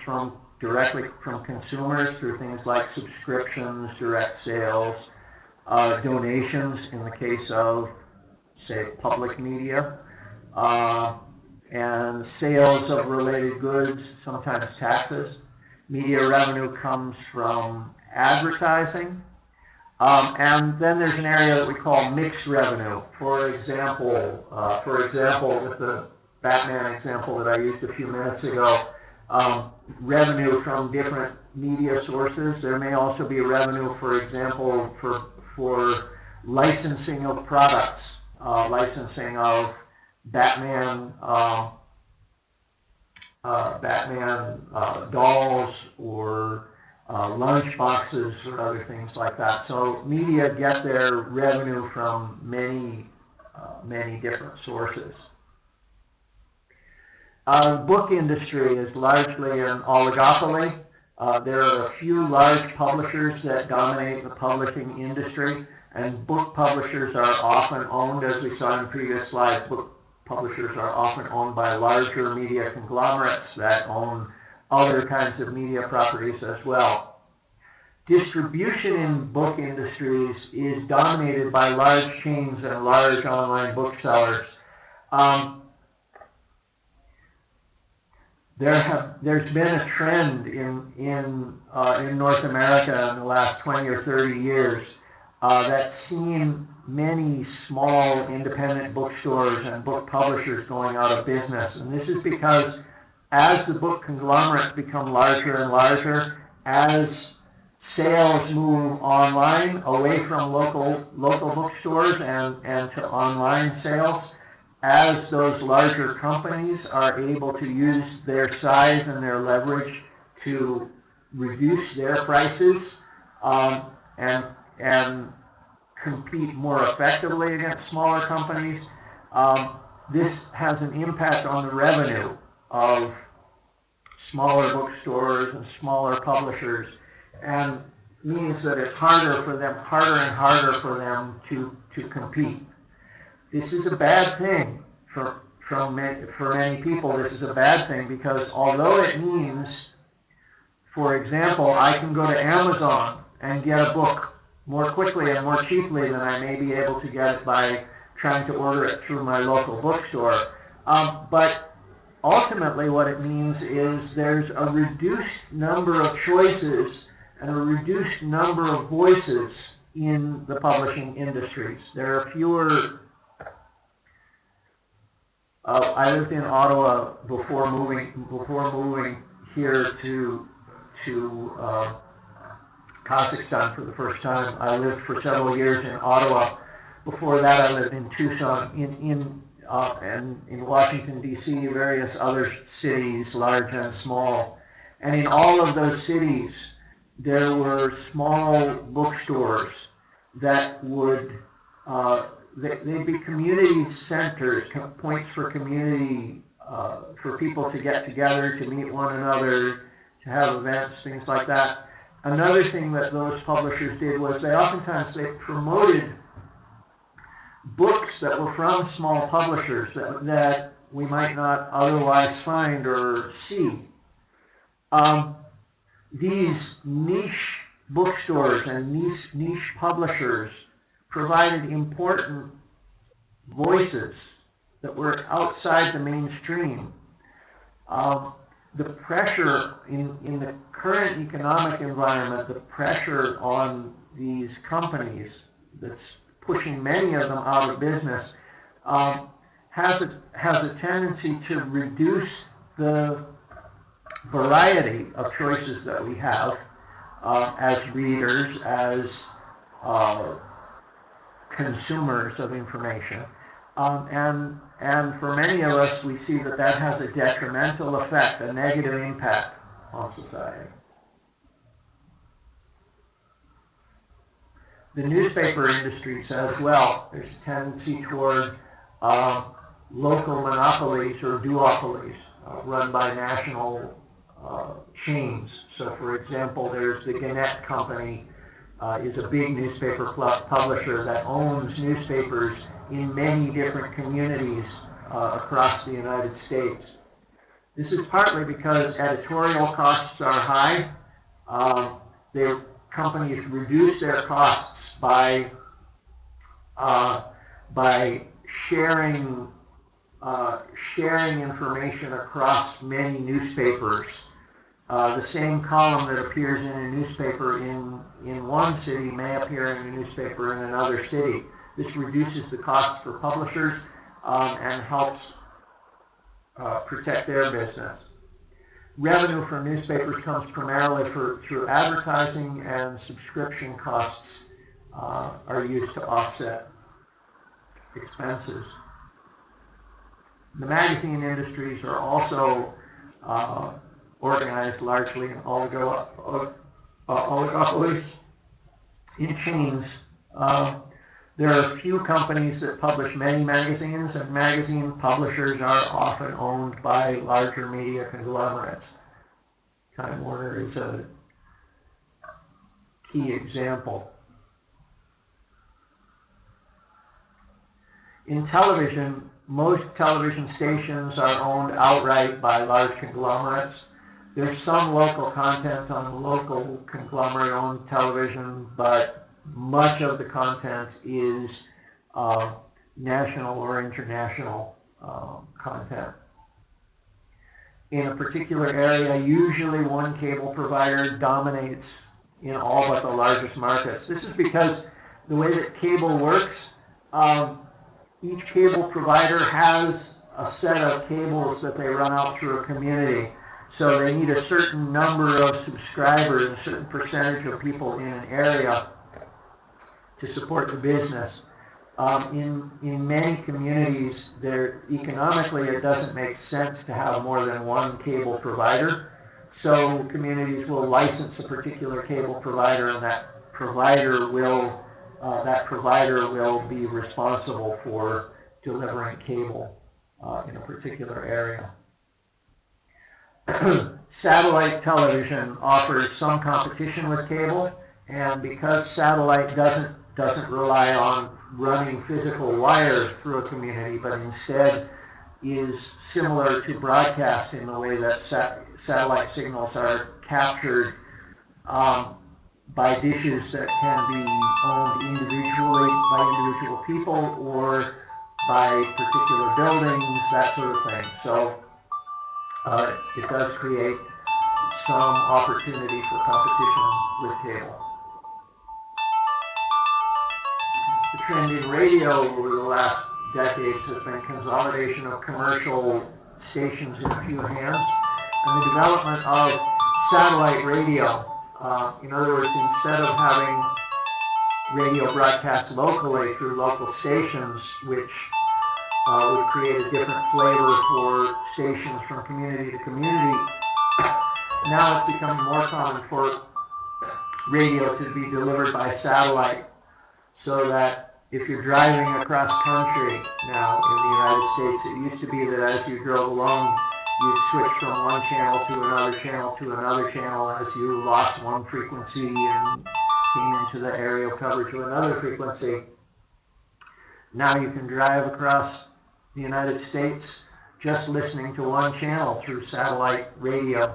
directly from consumers through things like subscriptions, direct sales, donations in the case of, say, public media, and sales of related goods, sometimes taxes. Media revenue comes from advertising. And then there's an area that we call mixed revenue. For example, with the Batman example that I used a few minutes ago, revenue from different media sources. There may also be revenue, for example, for licensing of products, licensing of Batman dolls or lunch boxes or other things like that. So media get their revenue from many different sources. The book industry is largely an oligopoly. There are a few large publishers that dominate the publishing industry, and book publishers are often owned, as we saw in previous slides, book publishers are often owned by larger media conglomerates that own other kinds of media properties as well. Distribution in book industries is dominated by large chains and large online booksellers. There's been a trend in North America in the last 20 or 30 years that's seen many small independent bookstores and book publishers going out of business. And this is because as the book conglomerates become larger and larger, as sales move online away from local bookstores and to online sales, as those larger companies are able to use their size and their leverage to reduce their prices and compete more effectively against smaller companies, this has an impact on the revenue of smaller bookstores and smaller publishers, and means that it's harder and harder for them to compete. This is a bad thing for many people. This is a bad thing because although it means, for example, I can go to Amazon and get a book more quickly and more cheaply than I may be able to get it by trying to order it through my local bookstore. But ultimately what it means is there's a reduced number of choices and a reduced number of voices in the publishing industries. There are fewer. I lived in Ottawa before moving here to Kazakhstan for the first time. I lived for several years in Ottawa. Before that, I lived in Tucson, and in Washington, D.C., various other cities, large and small. And in all of those cities, there were small bookstores that would, they'd be community centers, points for community, for people to get together, to meet one another, to have events, things like that. Another thing that those publishers did was oftentimes they promoted books that were from small publishers that we might not otherwise find or see. These niche bookstores and niche publishers provided important voices that were outside the mainstream. The pressure in the current economic environment, the pressure on these companies that's pushing many of them out of business, has a tendency to reduce the variety of choices that we have as readers, as consumers of information. And for many of us, we see that has a detrimental effect, a negative impact on society. The newspaper industries as well, there's a tendency toward local monopolies or duopolies run by national chains. So for example, there's the Gannett Company, is a big newspaper publisher that owns newspapers in many different communities across the United States. This is partly because editorial costs are high. Companies reduce their costs by sharing information across many newspapers. The same column that appears in a newspaper in one city may appear in a newspaper in another city. This reduces the cost for publishers and helps protect their business. Revenue from newspapers comes primarily through advertising, and subscription costs are used to offset expenses. The magazine industries are also organized largely in oligopolies, in chains. There are few companies that publish many magazines, and magazine publishers are often owned by larger media conglomerates. Time Warner is a key example. In television, most television stations are owned outright by large conglomerates. There's some local content on local conglomerate-owned television, but much of the content is national or international content. In a particular area, usually one cable provider dominates in all but the largest markets. This is because the way that cable works, each cable provider has a set of cables that they run out through a community. So they need a certain number of subscribers, a certain percentage of people in an area to support the business. In many communities, economically it doesn't make sense to have more than one cable provider. So communities will license a particular cable provider, and that provider will be responsible for delivering cable in a particular area. Satellite television offers some competition with cable, and because satellite doesn't rely on running physical wires through a community, but instead is similar to broadcast in the way that satellite signals are captured by dishes that can be owned individually by individual people or by particular buildings, that sort of thing. So it does create some opportunity for competition with cable. The trend in radio over the last decades has been consolidation of commercial stations in a few hands and the development of satellite radio. In other words, instead of having radio broadcast locally through local stations, which would create a different flavor for stations from community to community, now it's becoming more common for radio to be delivered by satellite, so that if you're driving across country now in the United States, it used to be that as you drove along, you'd switch from one channel to another channel to another channel as you lost one frequency and came into the aerial coverage of another frequency. Now you can drive across the United States just listening to one channel through satellite radio.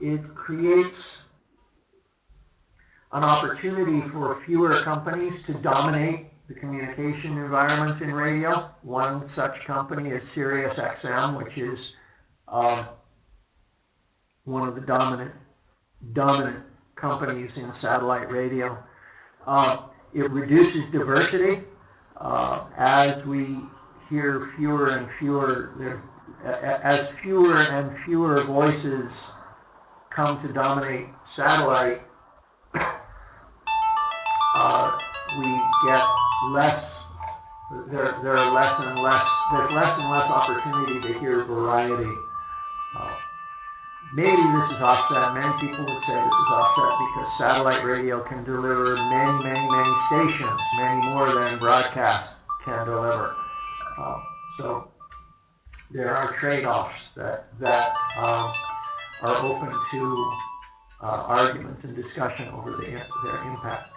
It creates an opportunity for fewer companies to dominate the communication environment in radio. One such company is SiriusXM, which is one of the dominant companies in satellite radio. It reduces diversity as we hear fewer and fewer, as fewer and fewer voices come to dominate satellite. We get less, there are less and less, there's less and less opportunity to hear variety. Maybe this is offset, many people would say this is offset because satellite radio can deliver many stations, many more than broadcast can deliver. So there are trade-offs that are open to argument and discussion over their impact.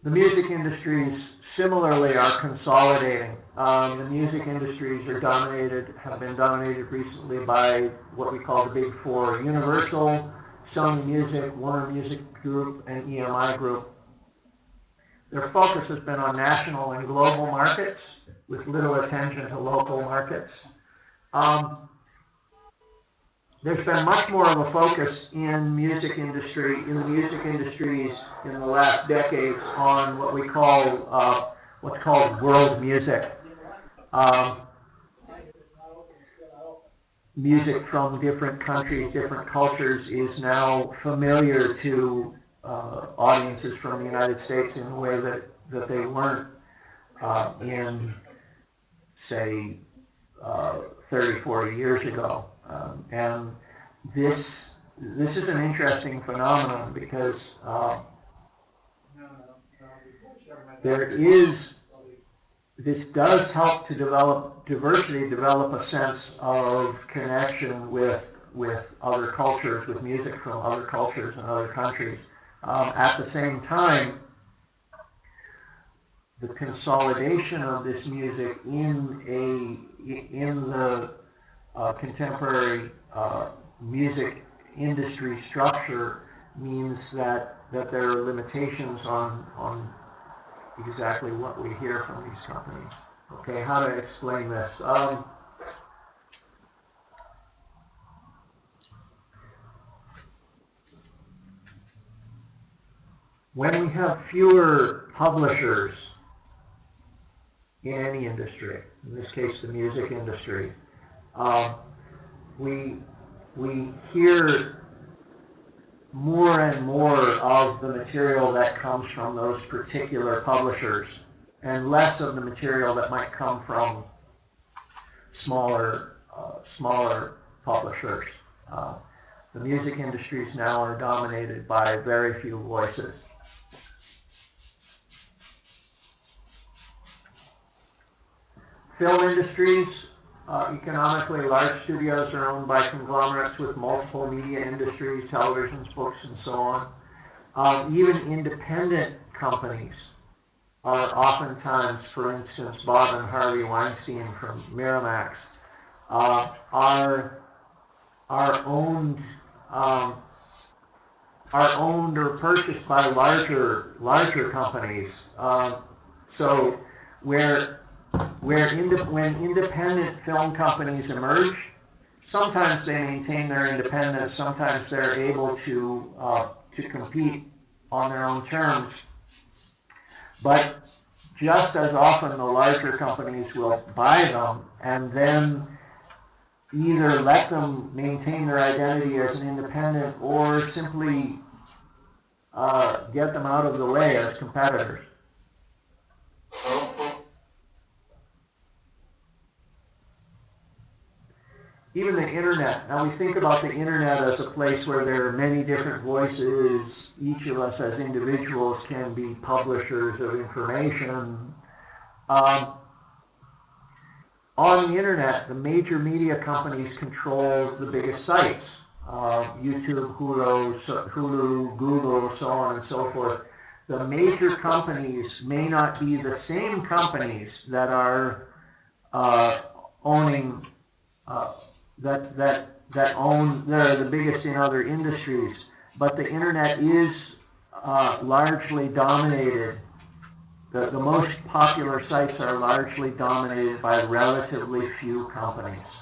The music industries similarly are consolidating. The music industries have been dominated recently by what we call the Big Four: Universal, Sony Music, Warner Music Group, and EMI Group. Their focus has been on national and global markets with little attention to local markets. There's been much more of a focus in the music industries in the last decades on what we call what's called world music. Music from different countries, different cultures is now familiar to audiences from the United States in a way that they weren't in, say, 30, 40 years ago. And this is an interesting phenomenon because this does help to develop diversity, develop a sense of connection with other cultures, with music from other cultures and other countries. At the same time, the consolidation of this music in the contemporary music industry structure means that there are limitations on exactly what we hear from these companies. Okay, how to explain this? When we have fewer publishers in any industry, in this case the music industry, we hear more and more of the material that comes from those particular publishers and less of the material that might come from smaller publishers. The music industries now are dominated by very few voices. Film industries, economically, large studios are owned by conglomerates with multiple media industries, televisions, books, and so on. Even independent companies are oftentimes, for instance, Bob and Harvey Weinstein from Miramax, are owned are owned or purchased by larger companies. So when independent film companies emerge, sometimes they maintain their independence, sometimes they're able to compete on their own terms. But just as often, the larger companies will buy them and then either let them maintain their identity as an independent or simply get them out of the way as competitors. Even the internet. Now we think about the internet as a place where there are many different voices. Each of us as individuals can be publishers of information. On the internet, the major media companies control the biggest sites. YouTube, Hulu, Google, so on and so forth. The major companies may not be the same companies that are owning that are the biggest in other industries, but the internet is largely dominated. The most popular sites are largely dominated by relatively few companies.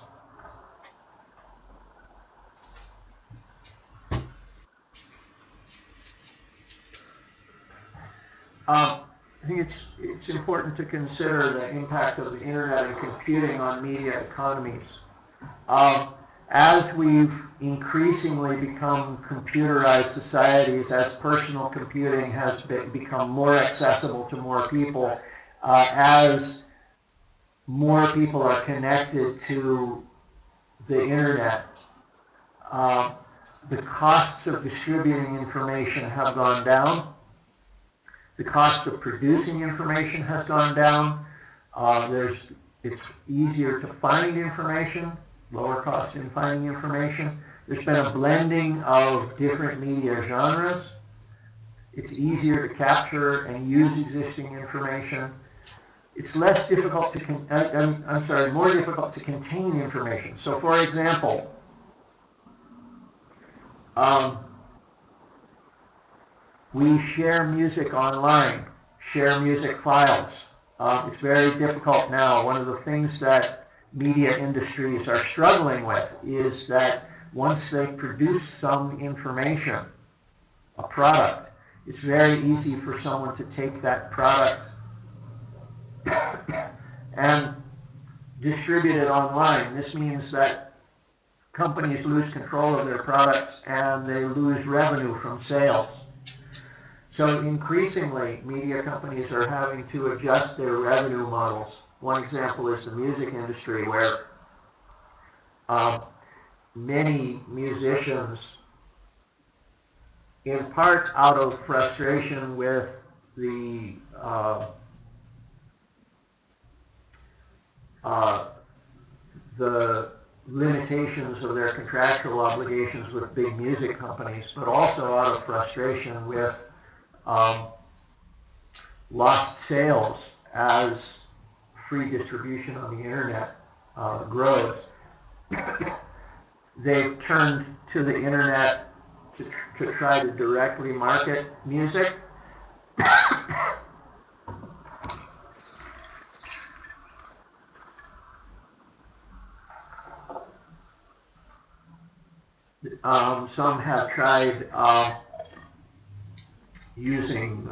I think it's important to consider the impact of the internet and computing on media economies. As we've increasingly become computerized societies, as personal computing has become more accessible to more people, as more people are connected to the internet, the costs of distributing information have gone down. The cost of producing information has gone down. It's easier to find information, lower cost in finding information. There's been a blending of different media genres. It's easier to capture and use existing information. It's less difficult to, more difficult to contain information. So for example, we share music online, share music files. It's very difficult now. One of the things that media industries are struggling with is that once they produce some information, a product, it's very easy for someone to take that product and distribute it online. This means that companies lose control of their products and they lose revenue from sales. So increasingly, media companies are having to adjust their revenue models. One example is the music industry, where many musicians, in part out of frustration with the limitations of their contractual obligations with big music companies, but also out of frustration with lost sales as free distribution on the internet grows. They've turned to the internet to try to directly market music. Some have tried using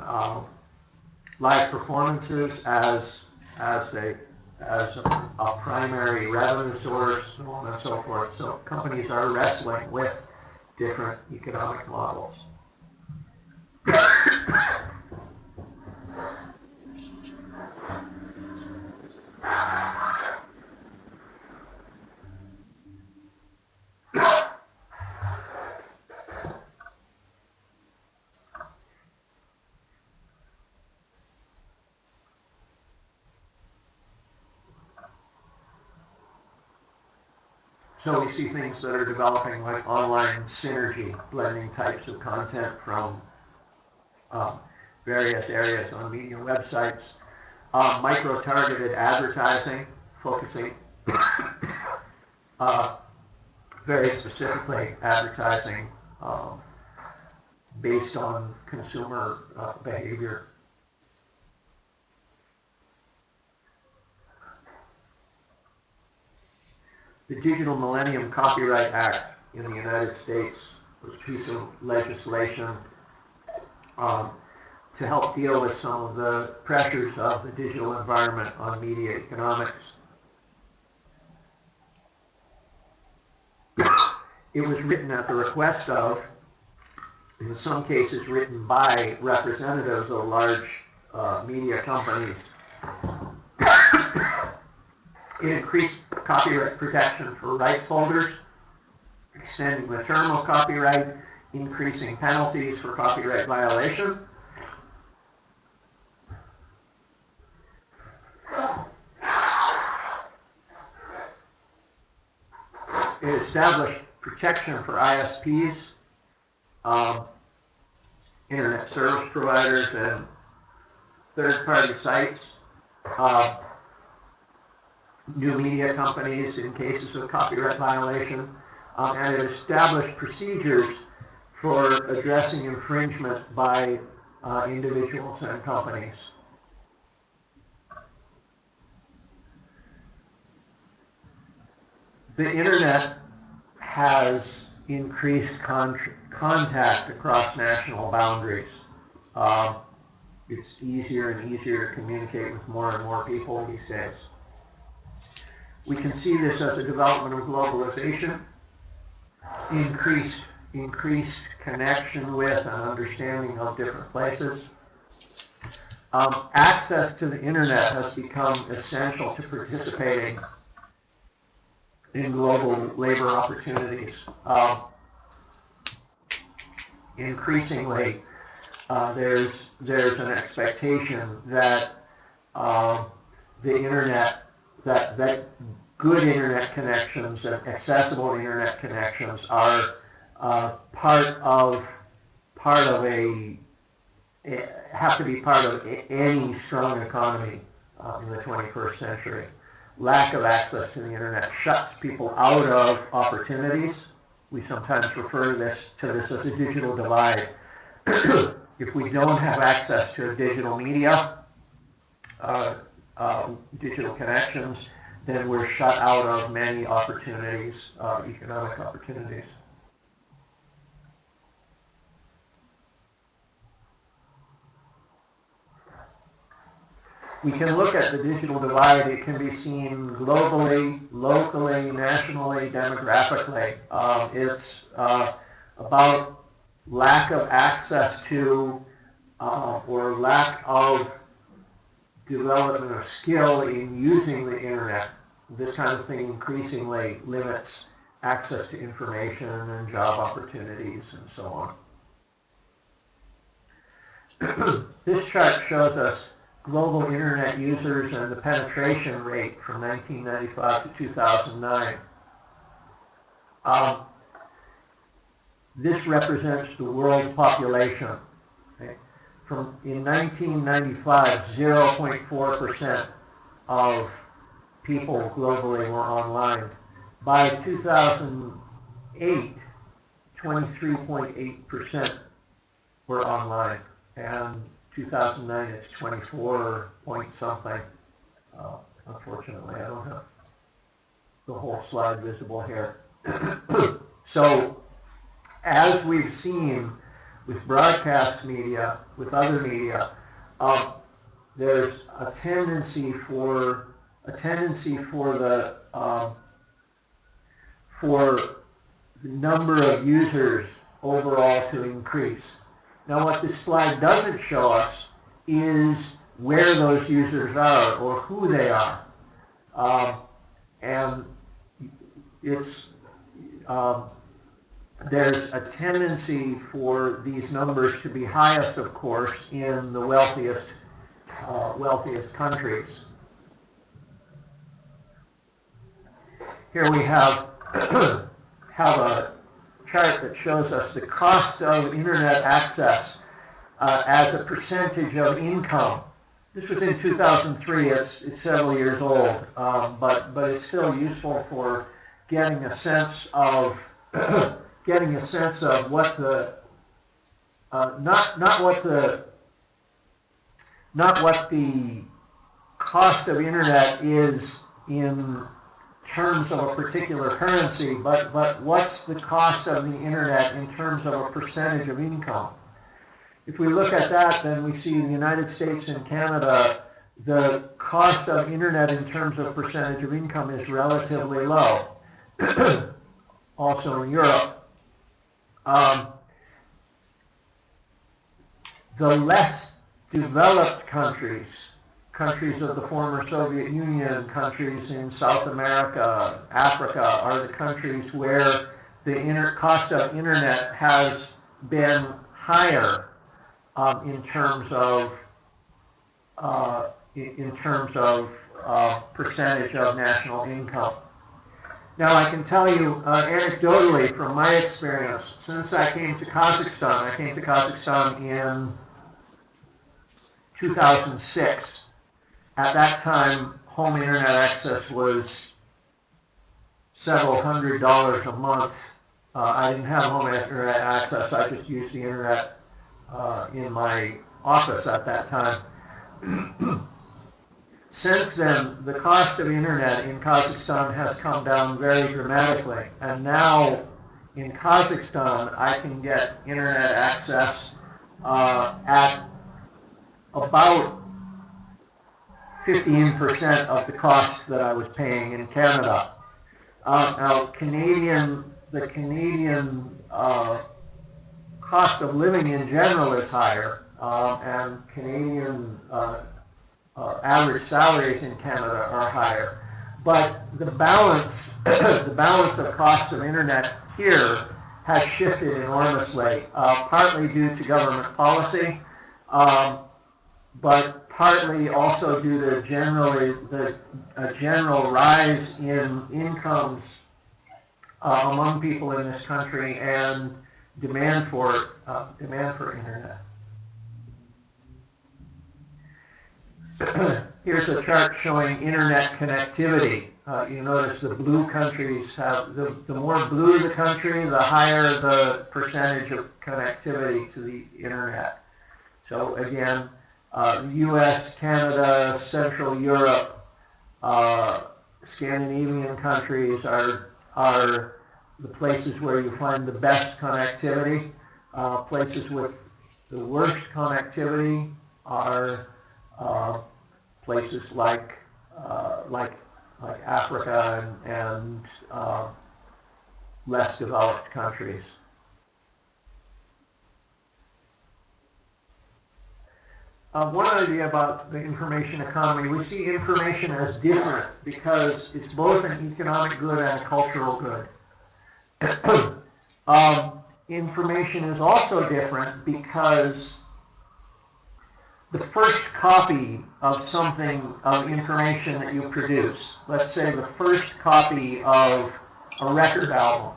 live performances as a primary revenue source, so on and so forth. So companies are wrestling with different economic models. So we see things that are developing like online synergy, blending types of content from various areas on media websites, micro-targeted advertising, focusing very specifically advertising based on consumer behavior. The Digital Millennium Copyright Act in the United States was a piece of legislation to help deal with some of the pressures of the digital environment on media economics. It was written at the request of, in some cases written by representatives of large media companies. It increased copyright protection for rights holders, extending the term of copyright, increasing penalties for copyright violation. It established protection for ISPs, internet service providers, and third-party sites, new media companies in cases of copyright violation, and it established procedures for addressing infringement by individuals and companies. The internet has increased contact across national boundaries. It's easier and easier to communicate with more and more people these days. We can see this as a development of globalization, increased connection with and understanding of different places. Access to the internet has become essential to participating in global labor opportunities. Increasingly, there's an expectation that the internet, that good internet connections and accessible internet connections are have to be part of any strong economy in the 21st century. Lack of access to the internet shuts people out of opportunities. We sometimes refer to this as a digital divide. If we don't have access to digital media, digital connections, then we're shut out of many opportunities, economic opportunities. We can look at the digital divide. It can be seen globally, locally, nationally, demographically. It's about lack of access to or lack of development of skill in using the internet. This kind of thing increasingly limits access to information and job opportunities and so on. This chart shows us global internet users and the penetration rate from 1995 to 2009. This represents the world population. Okay? In 1995, 0.4% of people globally were online. By 2008, 23.8% were online. And 2009, it's 24 point something. Unfortunately, I don't have the whole slide visible here. So, as we've seen with broadcast media, with other media, there's a tendency for the number of users overall to increase. Now, what this slide doesn't show us is where those users are or who they are. And it's there's a tendency for these numbers to be highest, of course, in the wealthiest countries. Here we have a chart that shows us the cost of internet access as a percentage of income. This was in 2003. It's several years old, but it's still useful for getting a sense of what not what the cost of internet is in terms of a particular currency, but what's the cost of the internet in terms of a percentage of income. If we look at that, then we see in the United States and Canada, the cost of internet in terms of percentage of income is relatively low. Also in Europe. The less developed countries of the former Soviet Union, countries in South America, Africa, are the countries where the cost of internet has been higher in terms of percentage of national income. Now, I can tell you anecdotally from my experience, since I came to Kazakhstan in 2006. At that time, home internet access was several $100s a month. I didn't have home internet access. I just used the internet in my office at that time. Since then, the cost of internet in Kazakhstan has come down very dramatically. And now in Kazakhstan, I can get internet access at about 15% of the cost that I was paying in Canada. Now, the Canadian cost of living in general is higher, and Canadian average salaries in Canada are higher. But the balance of costs of internet here has shifted enormously, partly due to government policy, but partly also due to a general rise in incomes among people in this country and demand for internet. Here's a chart showing internet connectivity. You notice the blue countries have, the more blue the country, the higher the percentage of connectivity to the internet. So again, US, Canada, Central Europe, Scandinavian countries are the places where you find the best connectivity. Places with the worst connectivity are places like Africa and less developed countries. One idea about the information economy, we see information as different because it's both an economic good and a cultural good. Information is also different because the first copy of something, of information that you produce, let's say the first copy of a record album,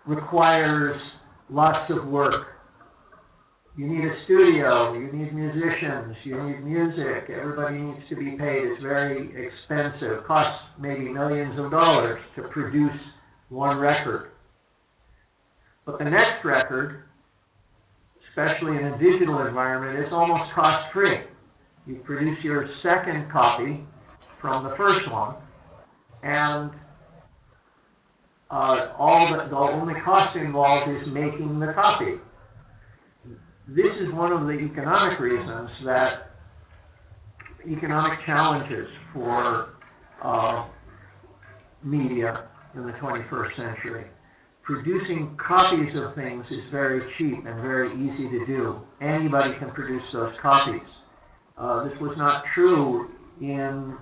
requires lots of work. You need a studio, you need musicians, you need music, everybody needs to be paid. It's very expensive, costs maybe millions of dollars to produce one record. But the next record, especially in a digital environment, it's almost cost-free. You produce your second copy from the first one, and the only cost involved is making the copy. This is one of the economic reasons that economic challenges for media in the 21st century. Producing copies of things is very cheap and very easy to do. Anybody can produce those copies. This was not true in,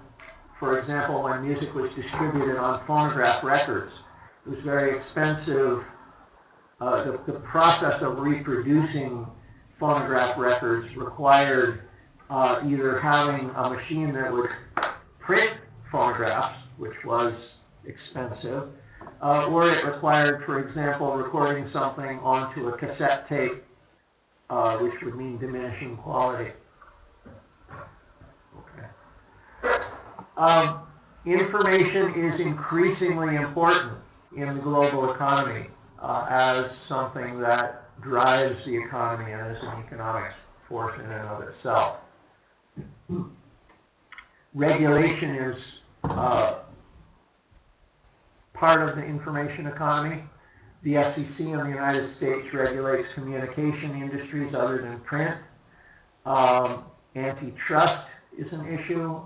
for example, when music was distributed on phonograph records. It was very expensive. The process of reproducing phonograph records required either having a machine that would print phonographs, which was expensive, or it required, for example, recording something onto a cassette tape, which would mean diminishing quality. Okay. Information is increasingly important in the global economy as something that drives the economy and is an economic force in and of itself. Regulation is part of the information economy. The FCC in the United States regulates communication industries other than print. Antitrust is an issue,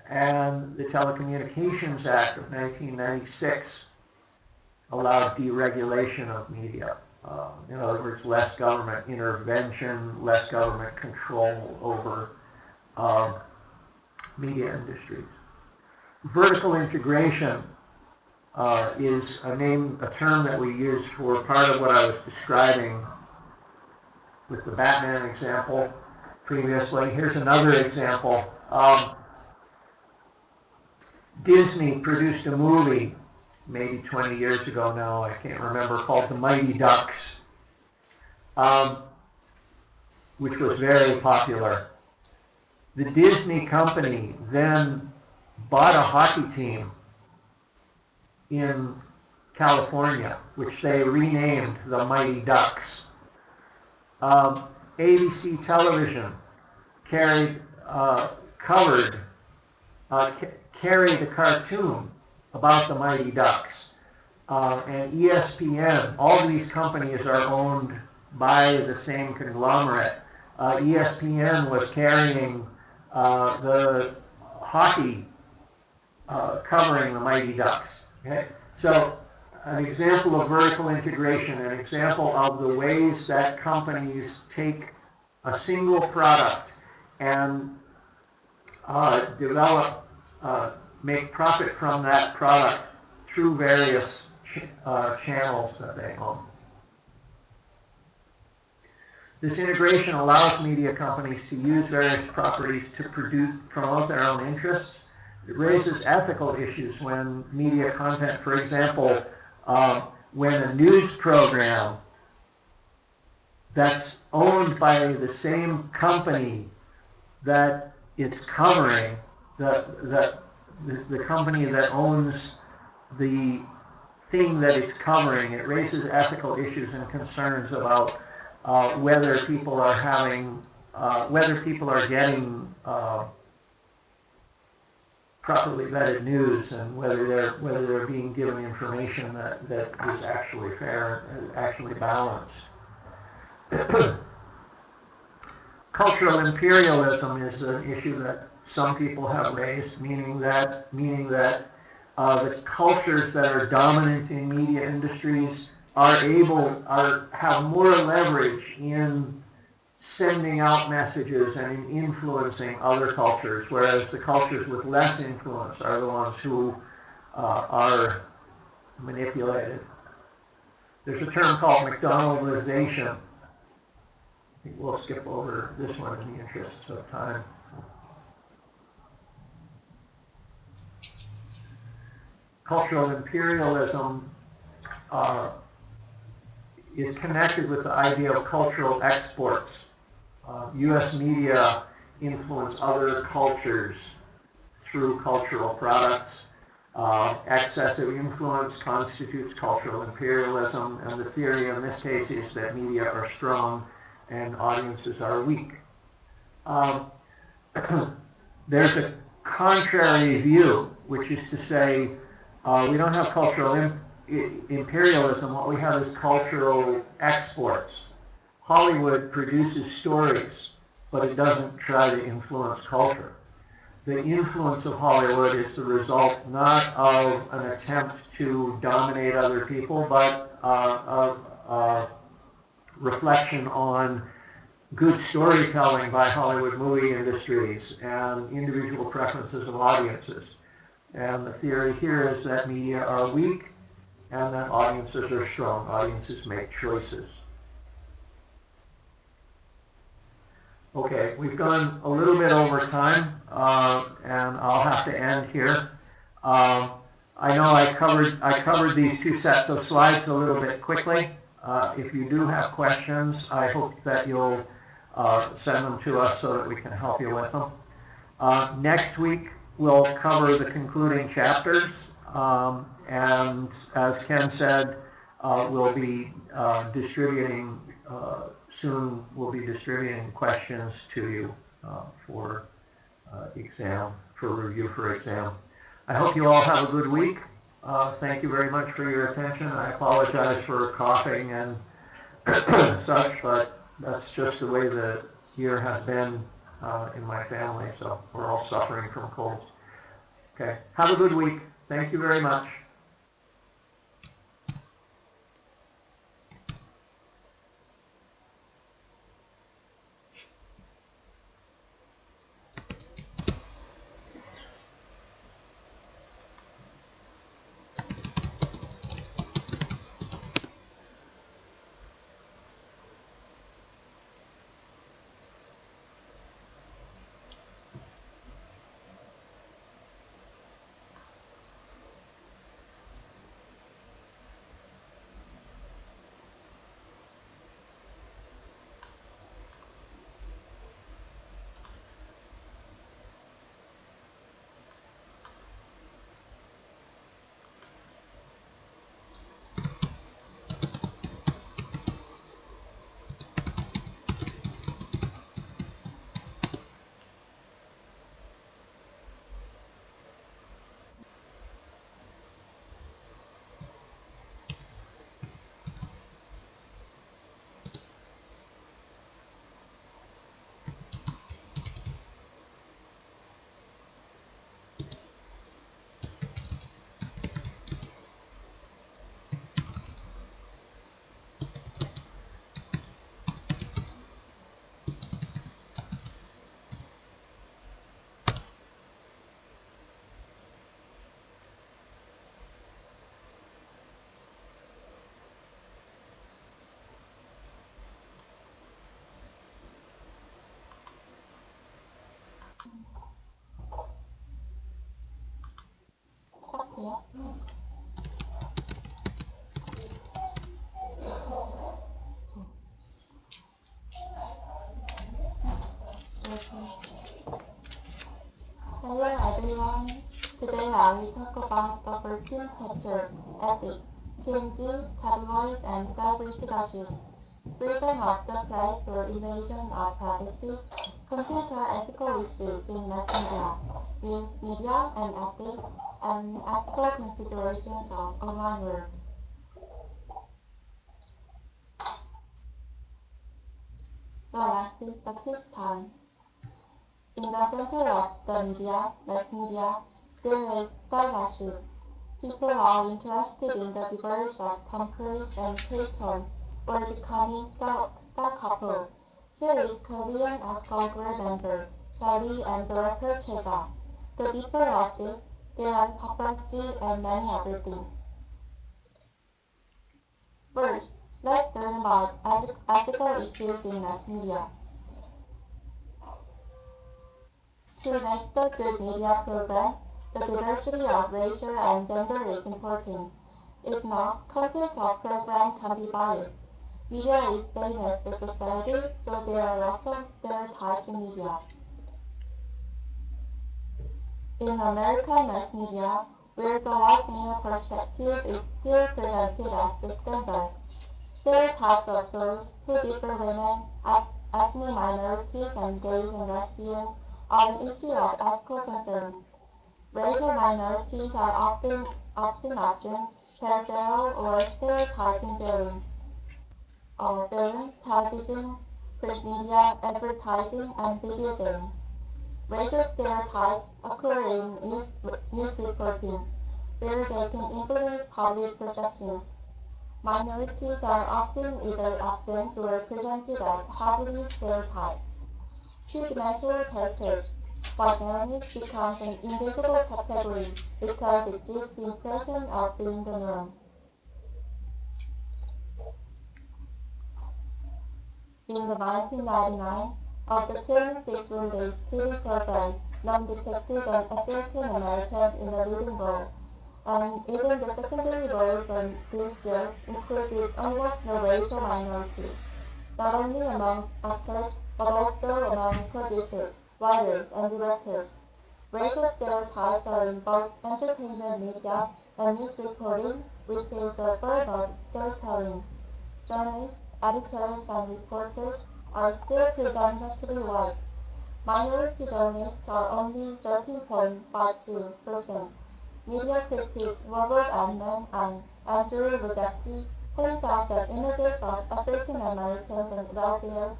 and the Telecommunications Act of 1996 allowed deregulation of media. In other words, less government intervention, less government control over media industries. Vertical integration is a term that we use for part of what I was describing with the Batman example previously. Here's another example. Disney produced a movie maybe 20 years ago now, I can't remember, called The Mighty Ducks, which was very popular. The Disney company then bought a hockey team in California, which they renamed the Mighty Ducks. ABC television carried a cartoon about the Mighty Ducks. And ESPN, all these companies are owned by the same conglomerate. ESPN was carrying the hockey covering the Mighty Ducks. Okay? So an example of vertical integration, an example of the ways that companies take a single product and make profit from that product through various channels that they own. This integration allows media companies to use various properties to promote their own interests. It raises ethical issues when media content, for example, when a news program that's owned by the same company that it's covering, the company that owns the thing that it's covering, it raises ethical issues and concerns about whether people are getting properly vetted news, and whether they're being given information that is actually fair and actually balanced. Cultural imperialism is an issue that some people have raised, meaning that the cultures that are dominant in media industries have more leverage in sending out messages and in influencing other cultures, whereas the cultures with less influence are the ones who are manipulated. There's a term called McDonaldization. I think we'll skip over this one in the interest of time. Cultural imperialism is connected with the idea of cultural exports. U.S. media influence other cultures through cultural products. Excessive influence constitutes cultural imperialism, and the theory in this case is that media are strong and audiences are weak. There's a contrary view, which is to say we don't have cultural imperialism. What we have is cultural exports. Hollywood produces stories, but it doesn't try to influence culture. The influence of Hollywood is the result not of an attempt to dominate other people, but of reflection on good storytelling by Hollywood movie industries and individual preferences of audiences. And the theory here is that media are weak and that audiences are strong. Audiences make choices. Okay, we've gone a little bit over time, and I'll have to end here. I know I covered these two sets of slides a little bit quickly. If you do have questions, I hope that you'll send them to us so that we can help you with them. Next week, we'll cover the concluding chapters, and as Ken said, we'll be distributing soon we'll be distributing questions to you for review for exam. I hope you all have a good week. Thank you very much for your attention. I apologize for coughing and such, but that's just the way the year has been in my family, so we're all suffering from colds. Okay, have a good week. Thank you very much. Hello everyone. Today I will talk about the 14th chapter, Ethics, changing, categories, and self-reproduction. Freedom of the press or invasion of privacy contains ethical issues in mass media, news media, and ethics, and ethical considerations of online world. The last is the peace time. In the center of the media, mass media, there is scholarship. People are interested in the diverse of Tom Cruise and Kate Holmes, or becoming star couple. Here is Korean school group member, Sally and the rapper Cheza. The deeper of this, there are paparazzi and many other things. First, let's learn about ethical issues in mass media. To make the good media program, the diversity of racial and gender is important. If not, contents of program can be biased. Media is same as the society, so there are lots of stereotypes in media. In American mass media, where the white male perspective is still presented as the standard, stereotypes of those who differ women, ethnic minorities, and gays and lesbians are an issue of ethical concern. Racial minorities are often peripheral or stereotyping film, television, print media, advertising, and video games. Racial stereotypes occur in news reporting, where they can influence public perceptions. Minorities are often either absent or presented as heavily stereotyped. Two-dimensional characters. White maleness becomes an invisible category because it gives the impression of being the norm. In the 1999, of the 26 released TV programs, none depicted an African American in the leading role, and even the secondary roles on these shows included almost no racial minorities, not only among actors, but also among producers, writers, and directors. Racial stereotypes are in both entertainment media and news reporting, which is a form of storytelling. Journalists editors and reporters are still predominantly white. Minority journalists are only 13.52%. Media critics Robert Edman and Andrew Rudetsky point out that images of African Americans and welfare,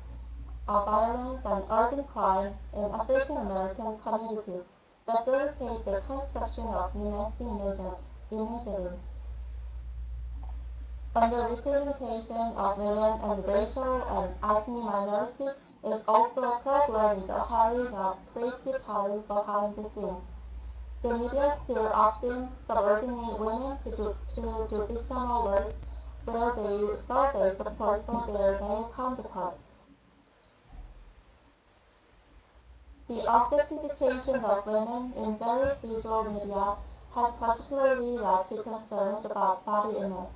violence, and urban crime in African American communities facilitate the construction of nuanced imagery. Underrepresentation of women and racial and ethnic minorities is also a problem in the hiring of creative talent behind the scenes. The media still often subordinate women to traditional roles where they survey support for their male counterparts. The objectification of women in various visual media has particularly led to concerns about body image,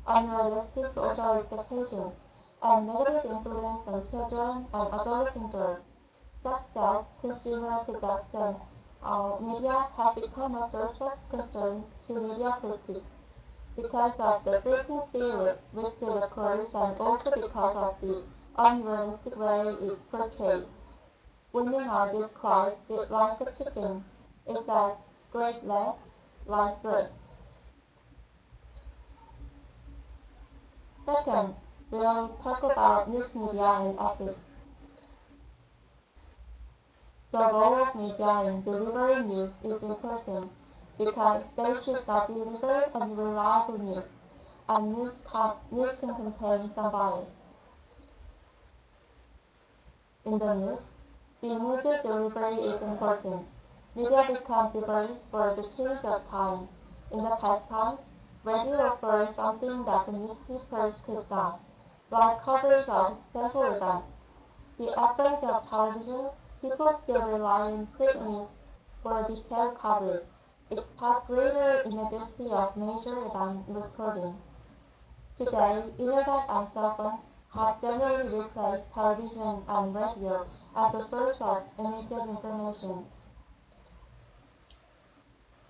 unrealistic social expectations, and negative influence on children and adolescent girls. Such that consumer products and media have become a source of concern to media critics because of the frequency with which it occurs and also because of the unrealistic way it portrays. Women are described like a chicken. It says great legs, light breasts. Second, we'll talk about news media and ethics. The role of media in delivering news is important because they should not deliver unreliable news, and news can contain some bias. In the news, the immediate delivery is important. Media becomes diverse for the change of time. In the past times, radio offers something that the newspapers could not, like coverage of special events. The advent of television, people still rely on print news for detailed coverage, expect greater immediacy of major event reporting. Today, internet and cell phones have generally replaced television and radio as a source of immediate information.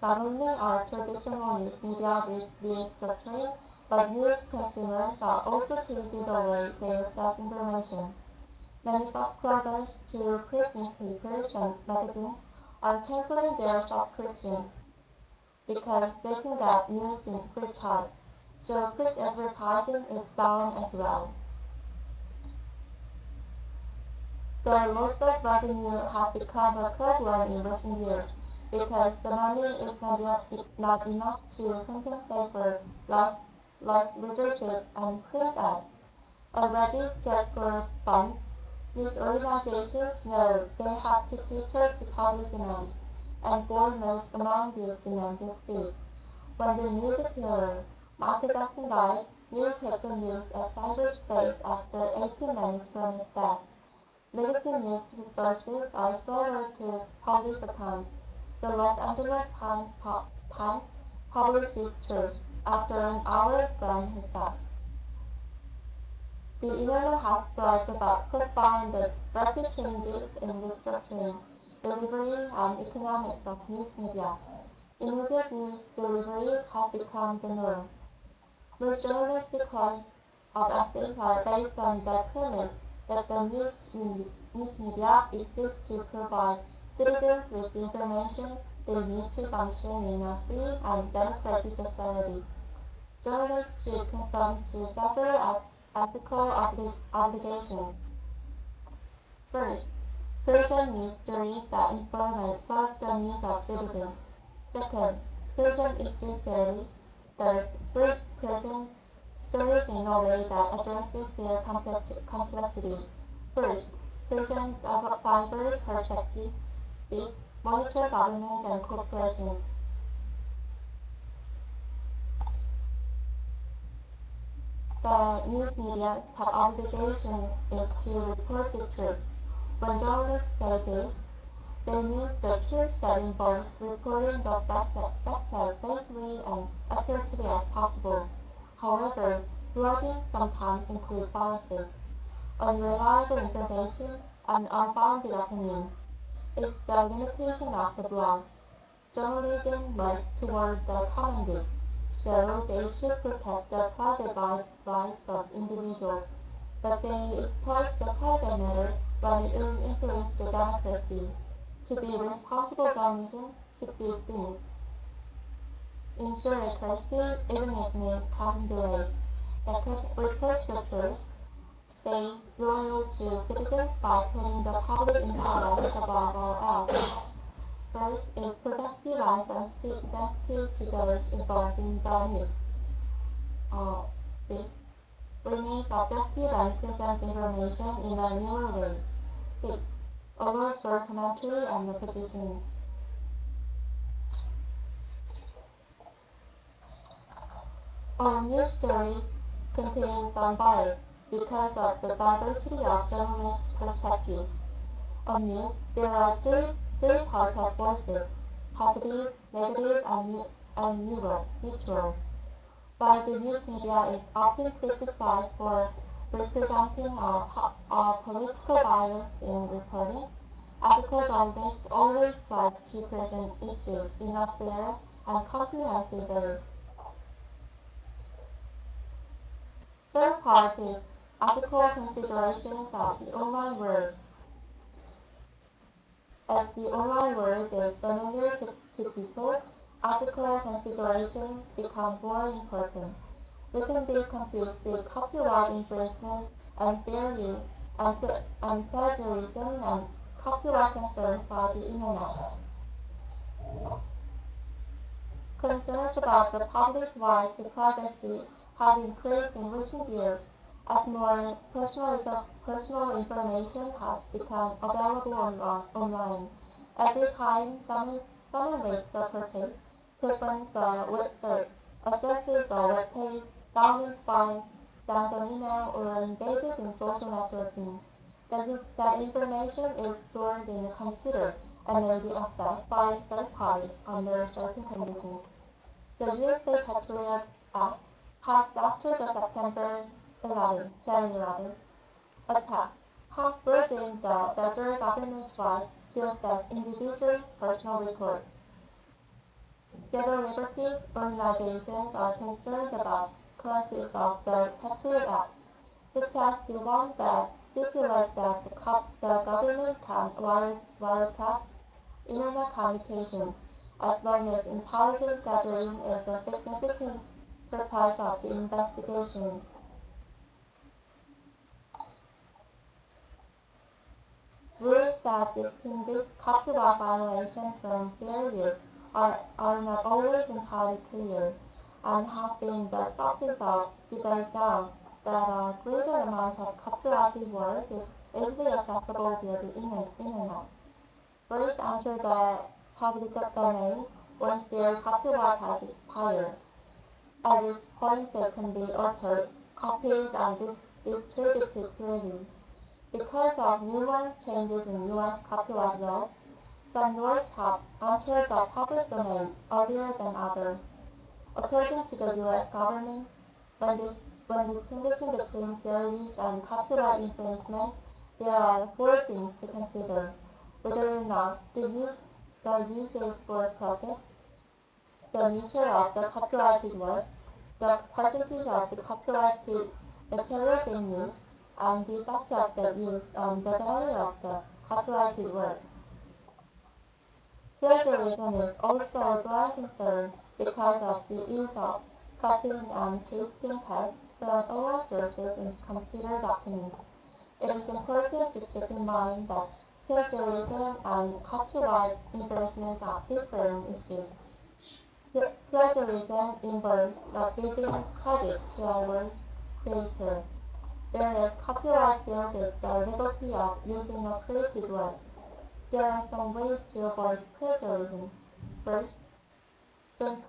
Not only are traditional news media restructuring, but news consumers are also changing the way they access information. Many subscribers to print newspapers and magazines are canceling their subscriptions because they can get news in free charts, so print advertising is down as well. The loss of revenue has become a problem in recent years because the money is not enough to compensate for lost readership and print ads. Already stretched for funds, these organizations know they have to cater to public demands, and foremost among these demands is speed. When the news appearer, Michael Jackson died, news hit the news as cyberspace after 18 minutes from his death. Legacy news resources are slower to publish accounts. The Los Angeles Times published its truth after an hour from his death. The internet has brought about profound and rapid changes in the structuring, delivery, and economics of news media. Immediate news delivery has become the norm. Most journalistic claims of ethics are based on the premise that the news media exists to provide citizens with the information they need to function in a free and democratic society. Journalists should conform to several ethical obligations. First, present news stories that inform and serve the needs of citizens. Second, present issues fairly. Third, first present stories in a way that addresses their complexity. First, present a diverse perspective. Fifth, monitor government and corporations. The news media's top obligation is to report the truth. When journalists say this, they mean the truth that involves reporting the facts as safely and accurately as possible. However, blogging sometimes includes biases, unreliable information, and unfounded opinions. It's the limitation of the blog. Journalism works toward the common good, so they should protect the private lives of individuals. but they exploit the private matter when it will influence the democracy. To be responsible journalism keep these things. Ensure accuracy even if it means causing delays. Second, research the truth. Stays loyal to citizens by putting the public interest above all else. First is protective and sensitive to those involved in the news. Six, remains objective and presents information in a neutral way. 6. Allows for commentary and opposition. All news stories contain some bias because of the diversity of journalist perspectives. On news, there are three parts of voices: positive, negative, and neutral. While the news media is often criticized for representing a political bias in reporting, ethical journalists always strive to present issues in a fair and comprehensive way. Third part is ethical considerations of the online world. As the online world is familiar to people, ethical considerations become more important. We can be confused with copyright infringement and fair use and plagiarism and copyright concerns by the internet. Concerns about the public's right to privacy have increased in recent years as more personal information has become available online. Every time someone makes a purchase, performs a web search, accesses a web page, downloads files, sends an email, or engages in social networking, that information is stored in a computer and may be accessed by third parties under certain conditions. The USA Patriot Act, passed after the September 11, 2011 attacks, has burdened the federal government's right to access individuals' personal records. Civil liberties organizations are concerned about clauses of the Patriot Act, such as the one that stipulates that the government can wiretap internet communications as long as intelligence gathering is a significant purpose of the investigation. Rules that distinguish copyright violation from fair use are not always entirely clear and have been the subject of debate now that a greater amount of copyrighted work is easily accessible via the internet. First enter the public domain once their copyright has expired, at which point they can be altered, copied, and distributed freely. Because of numerous changes in U.S. copyright laws, some works have entered the public domain earlier than others. According to the U.S. government, when, when distinguishing between fair use and copyright infringement, there are four things to consider: whether or not the use is for profit, the nature of the copyrighted work, the percentage of the copyrighted material being used, and the effect of the use on the value of the copyrighted work. Plagiarism is also a growing concern because of the use of copying and pasting text from online sources into computer documents. It is important to keep in mind that plagiarism and copyright infringement are different issues. Plagiarism involves not giving credit to a work's creator, whereas copyright deals with the legality of using a created work. There are some ways to avoid plagiarism. First, don't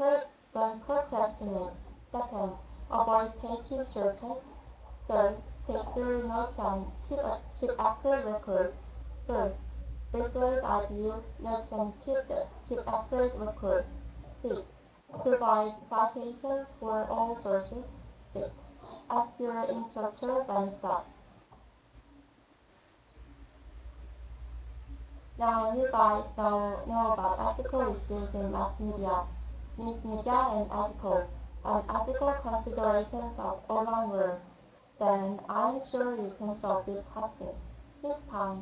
procrastinate. Second, avoid taking shortcuts. Third, take thorough notes and keep accurate records. Fourth, rephrase ideas, notes, and keep accurate records. Fifth, provide citations for all sources. Sixth, ask your instructor when stuck. Now you guys know about ethical issues in mass media, news media, and ethical considerations of online work. then I'm sure you can solve these questions. Here's time.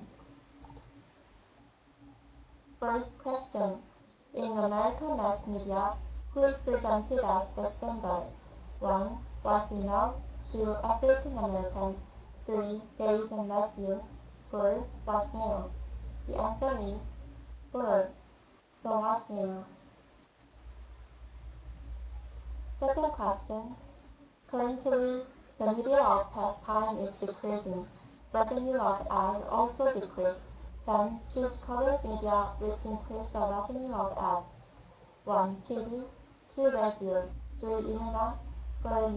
First question. In American mass media, who is presented as the standard? 1. White female. 2. African American. 3. Gays and lesbians. 4. White male. The answer is 4. The white male. Second question. Currently, the media of pastime is decreasing. Revenue of ads also decreased. Then choose colored media which increase the revenue of ads. 1. TV, 2. Radio, 3. Internet, 4.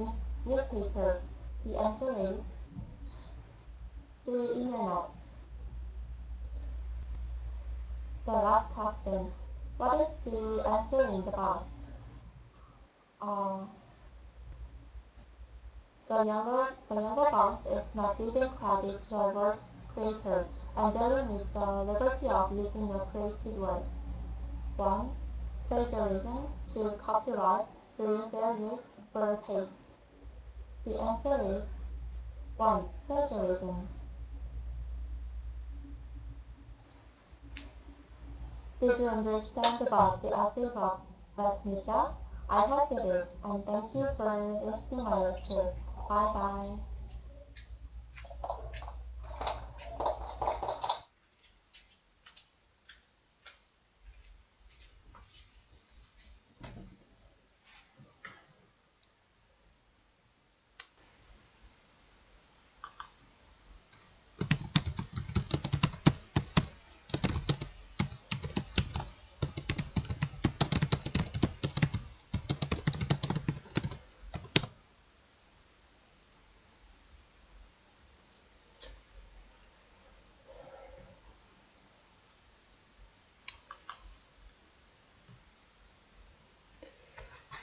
Newspaper. The answer is 3. Internet. The last question. What is the answer in the box? The yellow box is not giving credit to a work's creator and they limit the liberty of using a created work. 1. Plagiarism. 2. Copyright. 3. Fair use. 4. Taste. The answer is 1. Plagiarism. Did you understand about the ethics of mass media? I hope you did, and thank you for listening my lecture. Bye bye.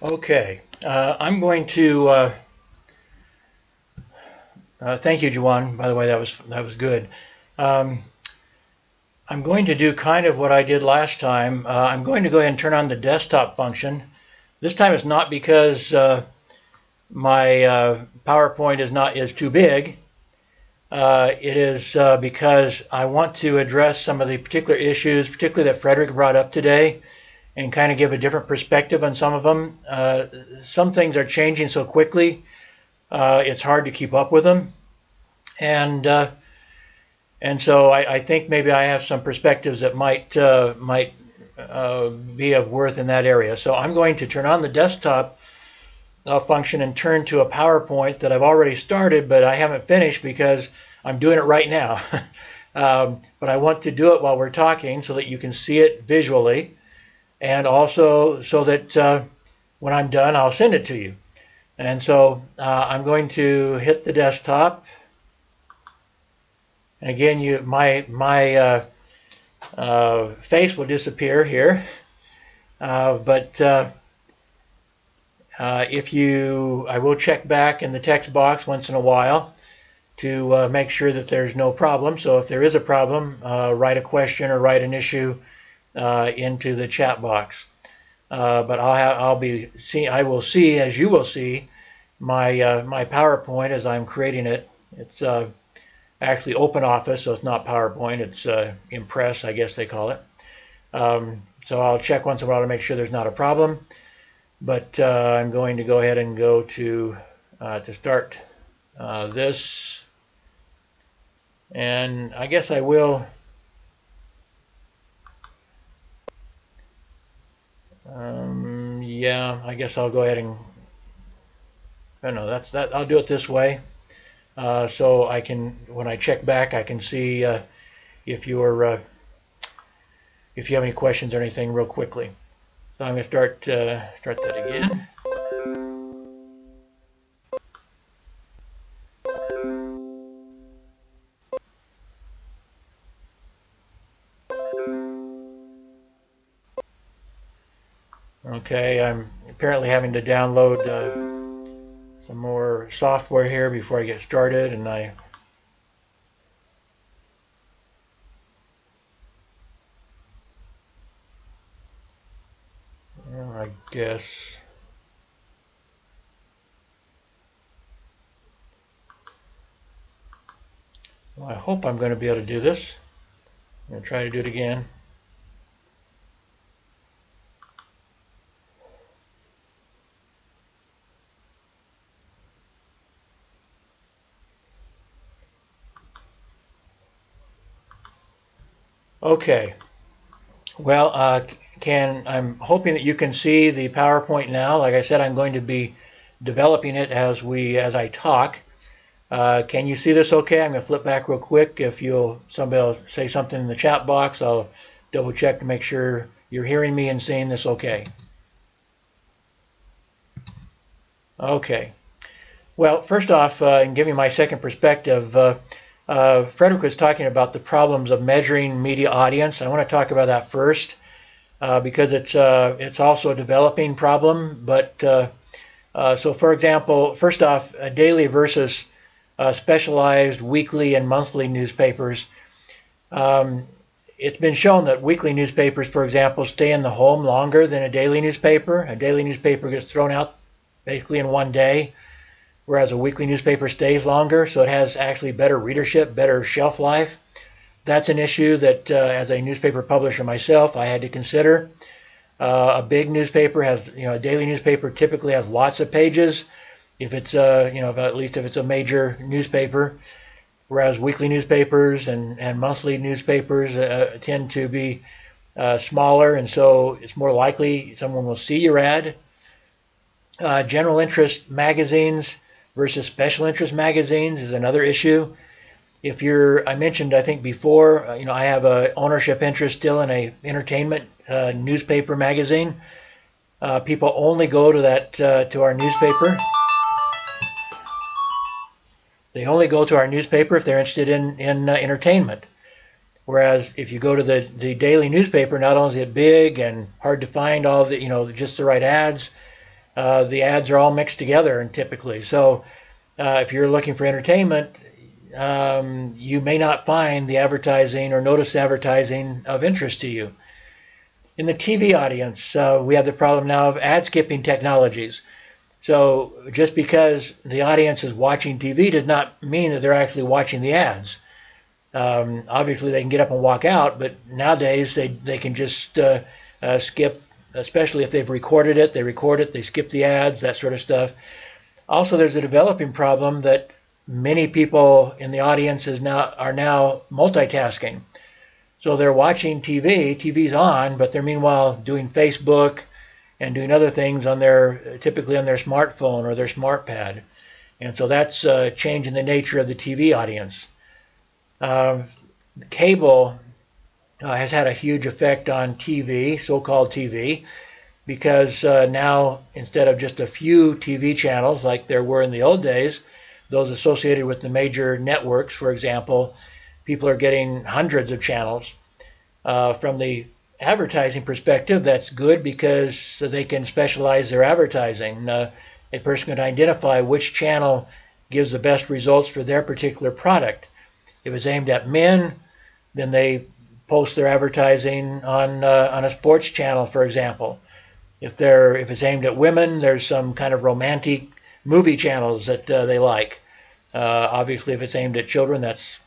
Okay, I'm going to thank you, Juwan. By the way, that was good. I'm going to do kind of what I did last time. I'm going to go ahead and turn on the desktop function. This time it's not because my PowerPoint is too big. It is because I want to address some of the particular issues, particularly that Frederick brought up today, and kind of give a different perspective on some of them. Some things are changing so quickly, it's hard to keep up with them. And so I think maybe I have some perspectives that might be of worth in that area. So I'm going to turn on the desktop function and turn to a PowerPoint that I've already started, but I haven't finished because I'm doing it right now. But I want to do it while we're talking so that you can see it visually, and also so that when I'm done, I'll send it to you. And so I'm going to hit the desktop. And again, my face will disappear here. But I will check back in the text box once in a while to make sure that there's no problem. So if there is a problem, write a question or write an issue into the chat box. But I will see, as you will see, my PowerPoint as I'm creating it. It's actually OpenOffice, so it's not PowerPoint. It's Impress, I guess they call it. So I'll check once in a while to make sure there's not a problem. But I'm going to go ahead and go to start this. And I guess I will. Yeah, I guess I'll go ahead and. Oh no, that's that. I'll do it this way, so I can, when I check back, I can see if you have any questions or anything real quickly. So I'm going to start that again. Okay, I'm apparently having to download some more software here before I get started, and I guess I hope I'm going to be able to do this. I'm going to try to do it again. Okay. Well, I'm hoping that you can see the PowerPoint now. Like I said, I'm going to be developing it as I talk. Can you see this okay? I'm going to flip back real quick. If somebody will say something in the chat box, I'll double check to make sure you're hearing me and seeing this okay. Okay. Well, first off, and giving my second perspective, Frederick was talking about the problems of measuring media audience. I want to talk about that first because it's also a developing problem. But so, for example, first off, daily versus specialized weekly and monthly newspapers. It's been shown that weekly newspapers, for example, stay in the home longer than a daily newspaper. A daily newspaper gets thrown out basically in one day, whereas a weekly newspaper stays longer, so it has actually better readership, better shelf life. That's an issue that, as a newspaper publisher myself, I had to consider. A big newspaper has, a daily newspaper typically has lots of pages, if it's, at least if it's a major newspaper, whereas weekly newspapers and monthly newspapers tend to be smaller, and so it's more likely someone will see your ad. General interest magazines versus special interest magazines is another issue. I mentioned, I think before, I have a ownership interest still in a entertainment newspaper magazine. People only go to our newspaper. They only go to our newspaper if they're interested in entertainment. Whereas if you go to the daily newspaper, not only is it big and hard to find all the, just the right ads, the ads are all mixed together and typically. So if you're looking for entertainment, you may not find the advertising or notice advertising of interest to you. In the TV audience, we have the problem now of ad skipping technologies. So just because the audience is watching TV does not mean that they're actually watching the ads. Obviously, they can get up and walk out, but nowadays they can just skip, especially if they've recorded it. They record it, they skip the ads, that sort of stuff. Also, there's a developing problem that many people in the audience are now multitasking. So they're watching TV, TV's on, but they're meanwhile doing Facebook and doing other things typically on their smartphone or their SmartPad. And so that's changing the nature of the TV audience. Cable has had a huge effect on TV, so-called TV, because now instead of just a few TV channels like there were in the old days, those associated with the major networks, for example, people are getting hundreds of channels. From the advertising perspective, that's good because they can specialize their advertising. A person can identify which channel gives the best results for their particular product. If it's aimed at men, then they post their advertising on a sports channel, for example. If it's aimed at women, there's some kind of romantic movie channels that they like. Obviously, if it's aimed at children, that's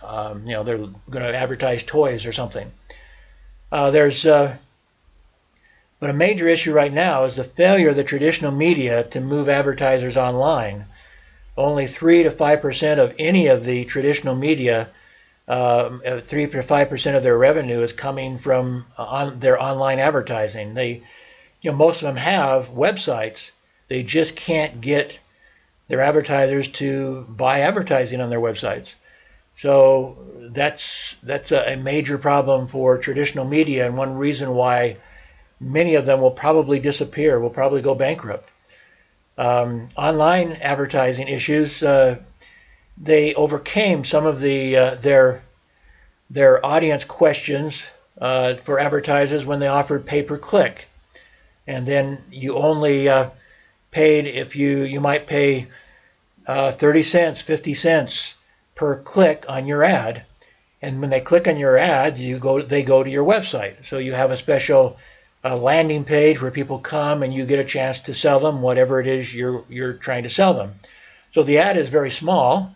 they're going to advertise toys or something. But a major issue right now is the failure of the traditional media to move advertisers online. Only 3 to 5% of any of the traditional media, 3 to 5% of their revenue is coming from their online advertising. Most of them have websites. They just can't get their advertisers to buy advertising on their websites. So that's a major problem for traditional media, and one reason why many of them will probably disappear, will probably go bankrupt. Online advertising issues, they overcame some of their audience questions for advertisers when they offered pay-per-click. And then you only paid, if you might pay 30 cents, 50 cents per click on your ad, and when they click on your ad, they go to your website. So you have a special landing page where people come and you get a chance to sell them whatever it is you're trying to sell them. So the ad is very small,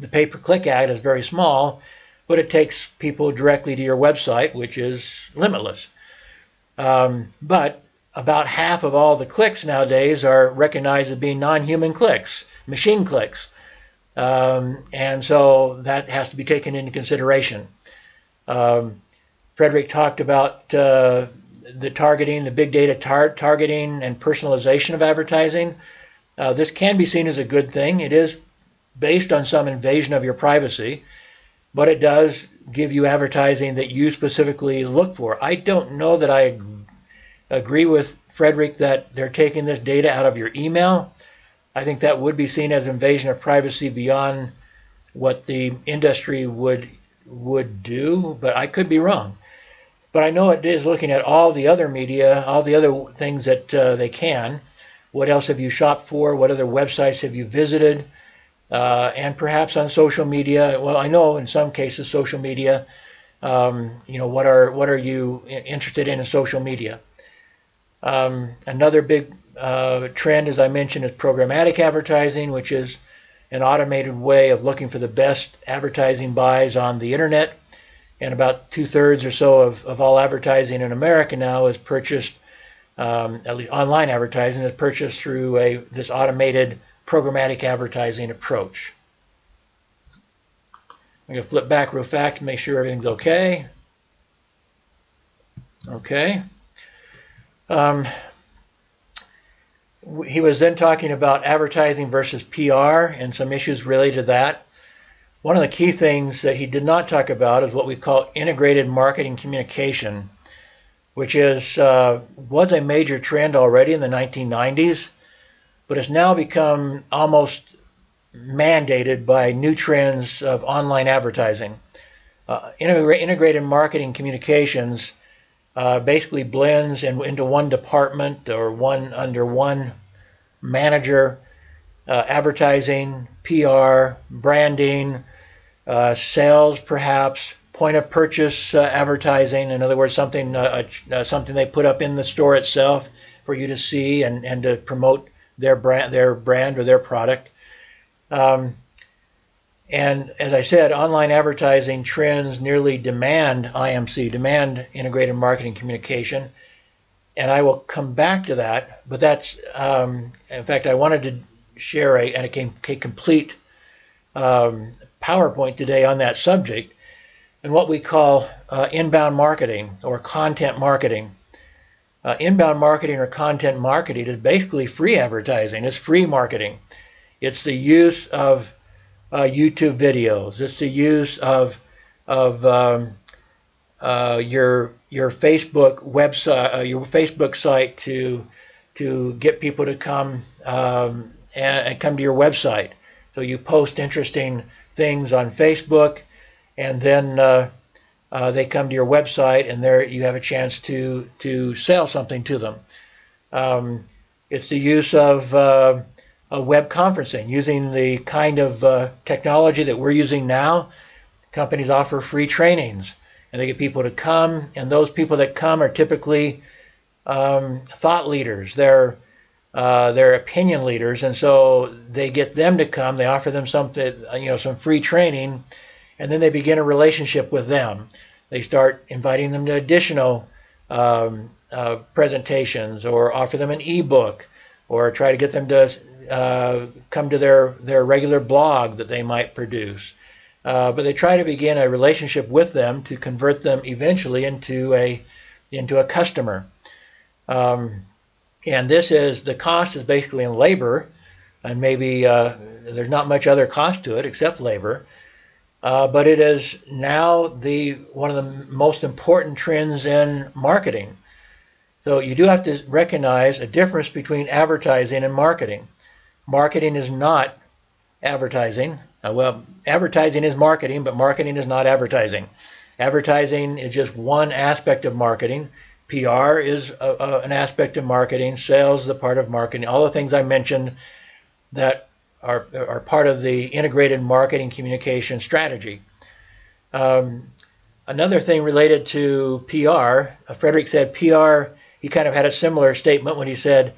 The pay-per-click ad is very small, but it takes people directly to your website, which is limitless. But about half of all the clicks nowadays are recognized as being non-human clicks, machine clicks. And so that has to be taken into consideration. Frederick talked about the targeting, the big data targeting and personalization of advertising. This can be seen as a good thing. It is based on some invasion of your privacy, but it does give you advertising that you specifically look for. I don't know that I agree with Frederick that they're taking this data out of your email. I think that would be seen as invasion of privacy beyond what the industry would do, but I could be wrong. But I know it is looking at all the other media, all the other things that they can. What else have you shopped for? What other websites have you visited? And perhaps on social media. Well, I know in some cases social media. What are you interested in social media? Another big trend, as I mentioned, is programmatic advertising, which is an automated way of looking for the best advertising buys on the internet. And about 2/3 or so of all advertising in America now is purchased, at least online advertising, is purchased through this automated programmatic advertising approach. I'm going to flip back real fast to make sure everything's okay. Okay. He was then talking about advertising versus PR and some issues related to that. One of the key things that he did not talk about is what we call integrated marketing communication, which was a major trend already in the 1990s, but it's now become almost mandated by new trends of online advertising. Integrated marketing communications basically blends into one department or under one manager. Advertising, PR, branding, sales, perhaps point of purchase advertising. In other words, something they put up in the store itself for you to see and to promote their brand or their product. And as I said, online advertising trends nearly demand IMC, demand integrated marketing communication. And I will come back to that, but that's, in fact, I wanted to share a complete PowerPoint today on that subject and what we call inbound marketing or content marketing. Inbound marketing or content marketing is basically free advertising. It's free marketing. It's the use of YouTube videos. It's the use of your Facebook website, your Facebook site to get people to come and come to your website. So you post interesting things on Facebook, and then they come to your website, and there you have a chance to sell something to them. It's the use of web conferencing, using the kind of technology that we're using now. Companies offer free trainings, and they get people to come, and those people that come are typically thought leaders. They're opinion leaders, and so they get them to come. They offer them something, some free training, and then they begin a relationship with them. They start inviting them to additional presentations, or offer them an ebook, or try to get them to come to their regular blog that they might produce. But they try to begin a relationship with them to convert them eventually into a customer. And the cost is basically in labor, and maybe there's not much other cost to it except labor. But it is now one of the most important trends in marketing. So you do have to recognize a difference between advertising and marketing. Marketing is not advertising. Well, advertising is marketing, but marketing is not advertising. Advertising is just one aspect of marketing. PR is an aspect of marketing. Sales is a part of marketing. All the things I mentioned that are part of the integrated marketing communication strategy. Another thing related to PR, Frederick said PR, he kind of had a similar statement when he said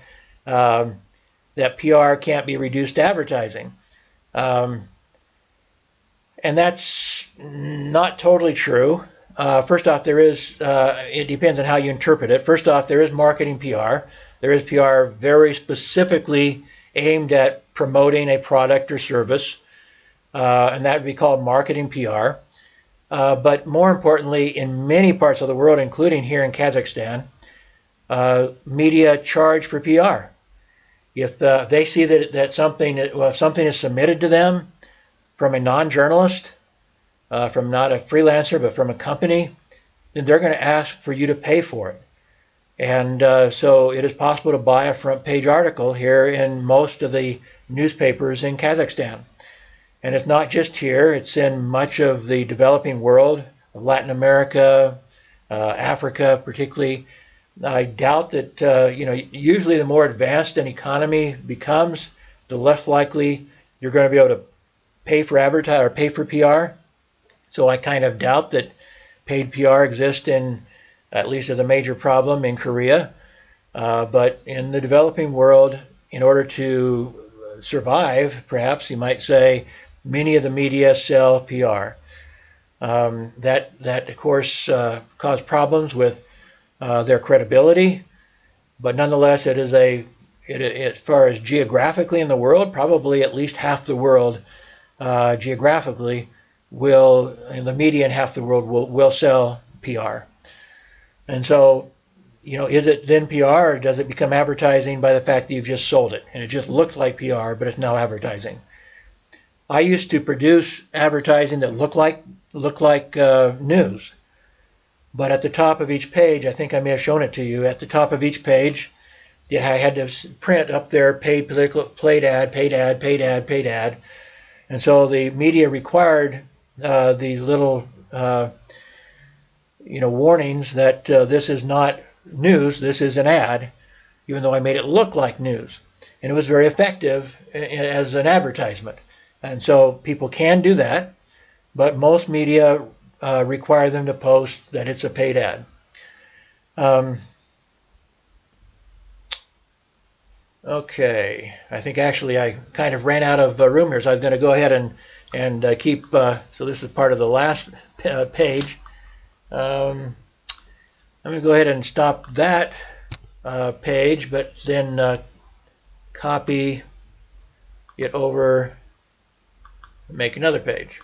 that PR can't be reduced to advertising. And that's not totally true. First off, it depends on how you interpret it. First off, there is marketing PR. There is PR very specifically aimed at promoting a product or service, and that would be called marketing PR. But more importantly, in many parts of the world, including here in Kazakhstan, media charge for PR. If they see that something is submitted to them from a non-journalist, from not a freelancer, but from a company, then they're going to ask for you to pay for it. And so it is possible to buy a front page article here in most of the newspapers in Kazakhstan. And it's not just here, it's in much of the developing world, Latin America, Africa particularly. I doubt that, usually the more advanced an economy becomes, the less likely you're going to be able to pay for advertising or pay for PR. So I kind of doubt that paid PR exists at least as a major problem in Korea. But in the developing world, in order to survive, perhaps you might say, many of the media sell PR. That of course cause problems with their credibility, but nonetheless it is as far as geographically in the world, probably at least half the world geographically and the media in half the world will sell PR. And so, is it then PR, or does it become advertising by the fact that you've just sold it and it just looks like PR, but it's now advertising? I used to produce advertising that looked like news, but at the top of each page, I think I may have shown it to you. At the top of each page, I had to print up there paid ad, paid ad, paid ad, paid ad, and so the media required these little warnings that this is not news, this is an ad, even though I made it look like news, and it was very effective as an advertisement. And so people can do that, but most media require them to post that it's a paid ad. Okay, I think actually I kind of ran out of room here, so I was going to go ahead and keep, so this is part of the last page. I'm going to go ahead and stop that page, but then copy it over, make another page.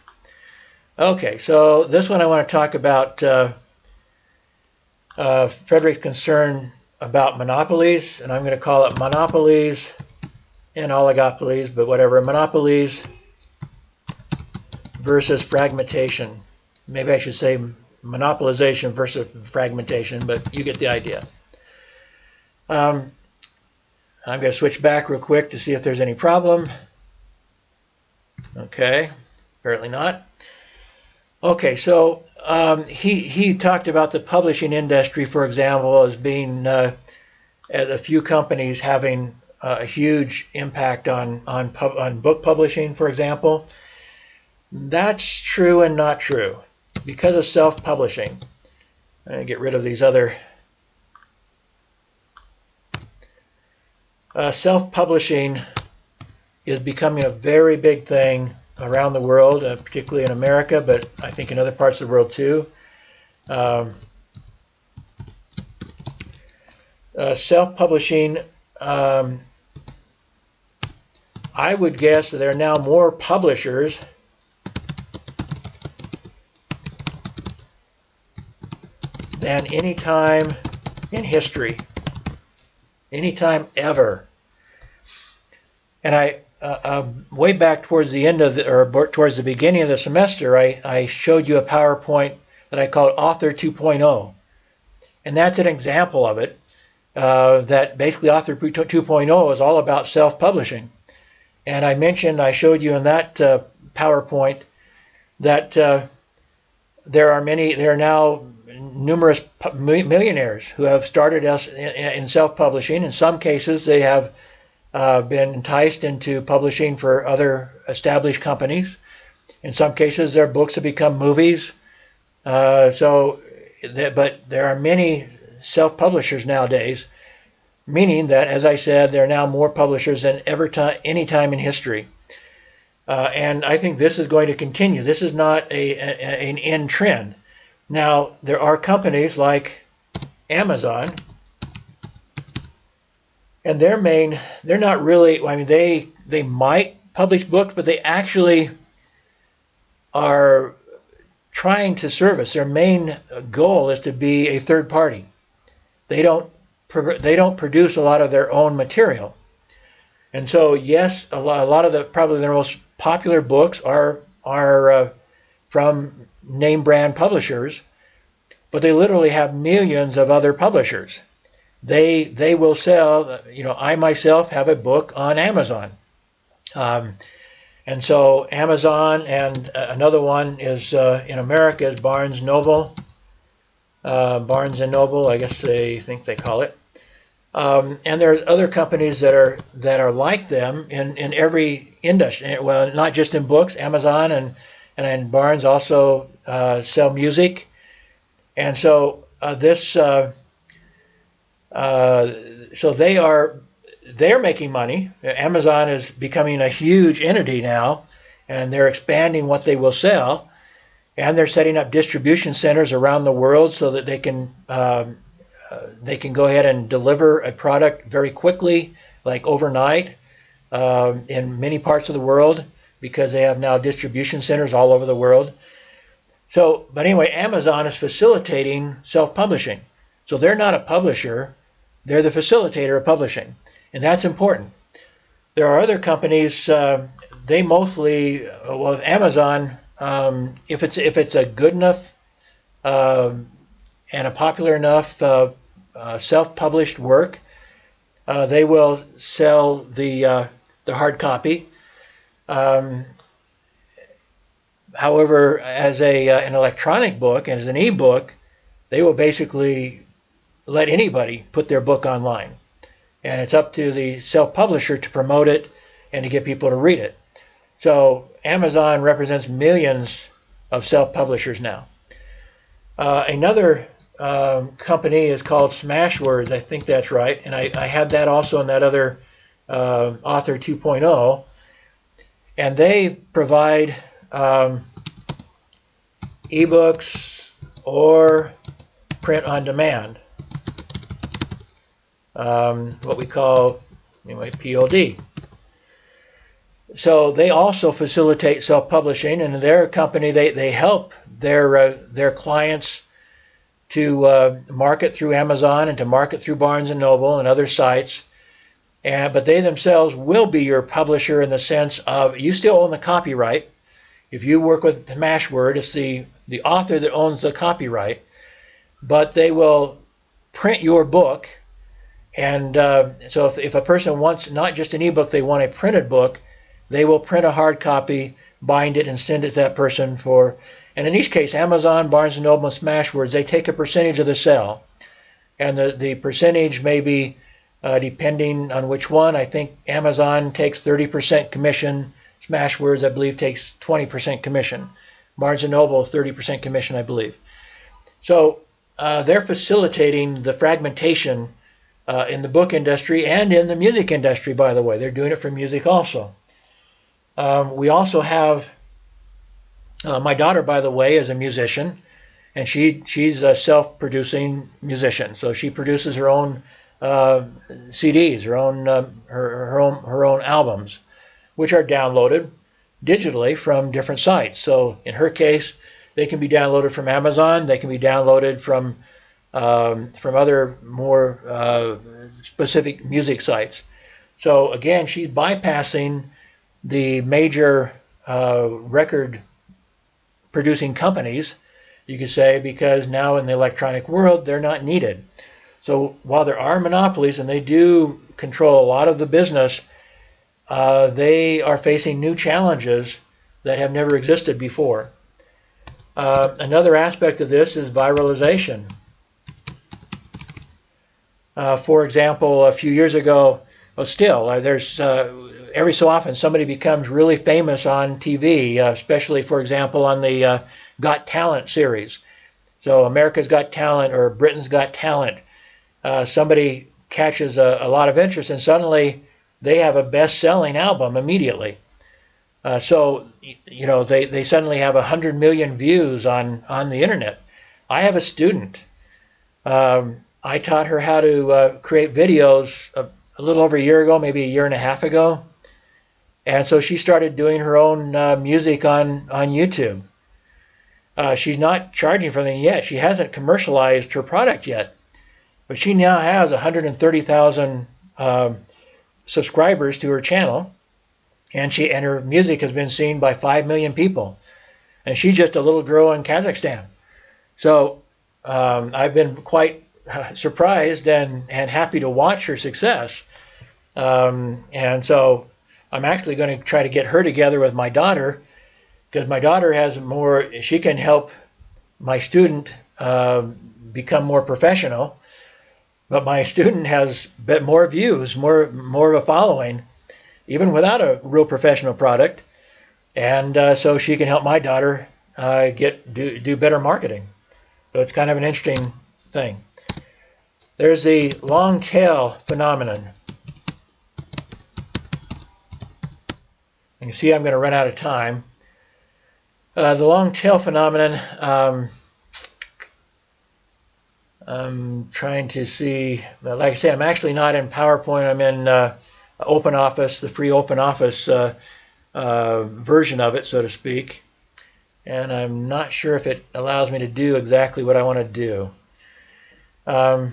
Okay, so this one I want to talk about Frederick's concern about monopolies, and I'm going to call it monopolies and oligopolies, but whatever, monopolies versus fragmentation. Maybe I should say monopolization versus fragmentation, but you get the idea. I'm going to switch back real quick to see if there's any problem. Okay, apparently not. Okay, so he talked about the publishing industry, for example, as being as a few companies having a huge impact on book publishing, for example. That's true and not true because of self-publishing. I'm going to get rid of these other. Self-publishing is becoming a very big thing around the world, particularly in America, but I think in other parts of the world too. Self-publishing, I would guess that there are now more publishers than any time in history, any time ever. And I way back towards the end of towards the beginning of the semester, I showed you a PowerPoint that I called Author 2.0, and that's an example of it. That basically Author 2.0 is all about self-publishing, and I showed you in that PowerPoint that there are now numerous millionaires who have started us in self-publishing. In some cases, they have been enticed into publishing for other established companies. In some cases, their books have become movies. But there are many self-publishers nowadays, meaning that, as I said, there are now more publishers than any time in history. And I think this is going to continue. This is not an end trend. Now, there are companies like Amazon, and they're not really, I mean, they might publish books, but they actually are trying to service. Their main goal is to be a third party. They don't produce a lot of their own material. And so, yes, a lot of probably their most popular books are from name brand publishers, but they literally have millions of other publishers. They will sell, I myself have a book on Amazon. And so Amazon, and another one is in America is Barnes Noble. Barnes and Noble, I guess they think they call it. And there's other companies that are like them in every industry. Well, not just in books. Amazon and Barnes also sell music, and so so they're making money. Amazon is becoming a huge entity now, and they're expanding what they will sell, and they're setting up distribution centers around the world so that they can go ahead and deliver a product very quickly, like overnight, in many parts of the world, because they have now distribution centers all over the world. So, but anyway, Amazon is facilitating self-publishing. So they're not a publisher, they're the facilitator of publishing. And that's important. There are other companies, they mostly, with Amazon, if it's a good enough and a popular enough self-published work, they will sell the hard copy. However, as an electronic book, as an e-book, they will basically let anybody put their book online. And it's up to the self-publisher to promote it and to get people to read it. So Amazon represents millions of self-publishers now. Another company is called Smashwords. I think that's right. And I had that also in that other Author 2.0. And they provide ebooks or print on demand. What we call, anyway, POD. So they also facilitate self-publishing, and their company, they help their clients to market through Amazon and to market through Barnes and Noble and other sites. But they themselves will be your publisher in the sense of you still own the copyright. If you work with Smashword, it's the author that owns the copyright, but they will print your book. And so if a person wants not just an ebook, they want a printed book, they will print a hard copy, bind it, and send it to that person for. And in each case, Amazon, Barnes & Noble, and Smashwords, they take a percentage of the sale. And the percentage may be, depending on which one, I think Amazon takes 30% commission, Smashwords, I believe, takes 20% commission. Barnes & Noble, 30% commission, I believe. So they're facilitating the fragmentation in the book industry and in the music industry, by the way. They're doing it for music also. We also have my daughter, by the way, is a musician, and she's a self-producing musician. So she produces her own CDs, her own albums, which are downloaded digitally from different sites. So in her case, they can be downloaded from Amazon. They can be downloaded from other more specific music sites. So again, she's bypassing the major record producing companies, you could say, because now in the electronic world, they're not needed. So while there are monopolies and they do control a lot of the business, they are facing new challenges that have never existed before. Another aspect of this is viralization. For example, a few years ago, there's every so often somebody becomes really famous on TV, especially, for example, on the Got Talent series. So America's Got Talent or Britain's Got Talent. Somebody catches a lot of interest, and suddenly they have a best-selling album immediately. So, you know, they suddenly have 100 million views on the internet. I have a student. I taught her how to create videos a little over a year ago, maybe a year and a half ago. And so she started doing her own music on YouTube. She's not charging for anything yet. She hasn't commercialized her product yet. But she now has 130,000 subscribers to her channel. And her music has been seen by 5 million people. And she's just a little girl in Kazakhstan. So I've been quite surprised and happy to watch her success. And so I'm actually going to try to get her together with my daughter, because my daughter has more, she can help my student become more professional. But my student has a bit more views, more of a following, even without a real professional product. And so she can help my daughter do better marketing. So it's kind of an interesting thing. There's the long tail phenomenon. You can see I'm going to run out of time. The long tail phenomenon, I'm trying to see, like I say, I'm actually not in PowerPoint. I'm in OpenOffice, the free OpenOffice version of it, so to speak. And I'm not sure if it allows me to do exactly what I want to do. The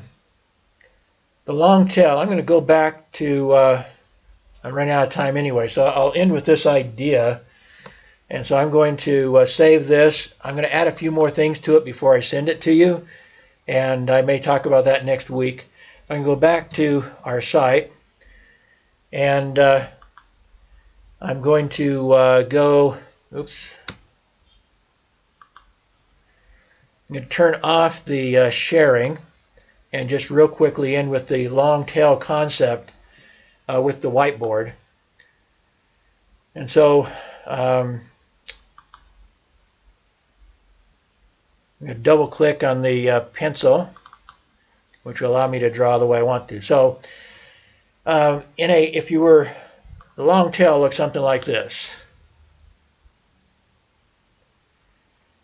long tail, I'm going to go back to, I'm running out of time anyway, so I'll end with this idea. And so I'm going to save this. I'm going to add a few more things to it before I send it to you. And I may talk about that next week. I can go back to our site. And I'm going to go, oops. I'm going to turn off the sharing and just real quickly end with the long tail concept with the whiteboard. And so I'm going to double click on the pencil, which will allow me to draw the way I want to. So if you were, the long tail looks something like this.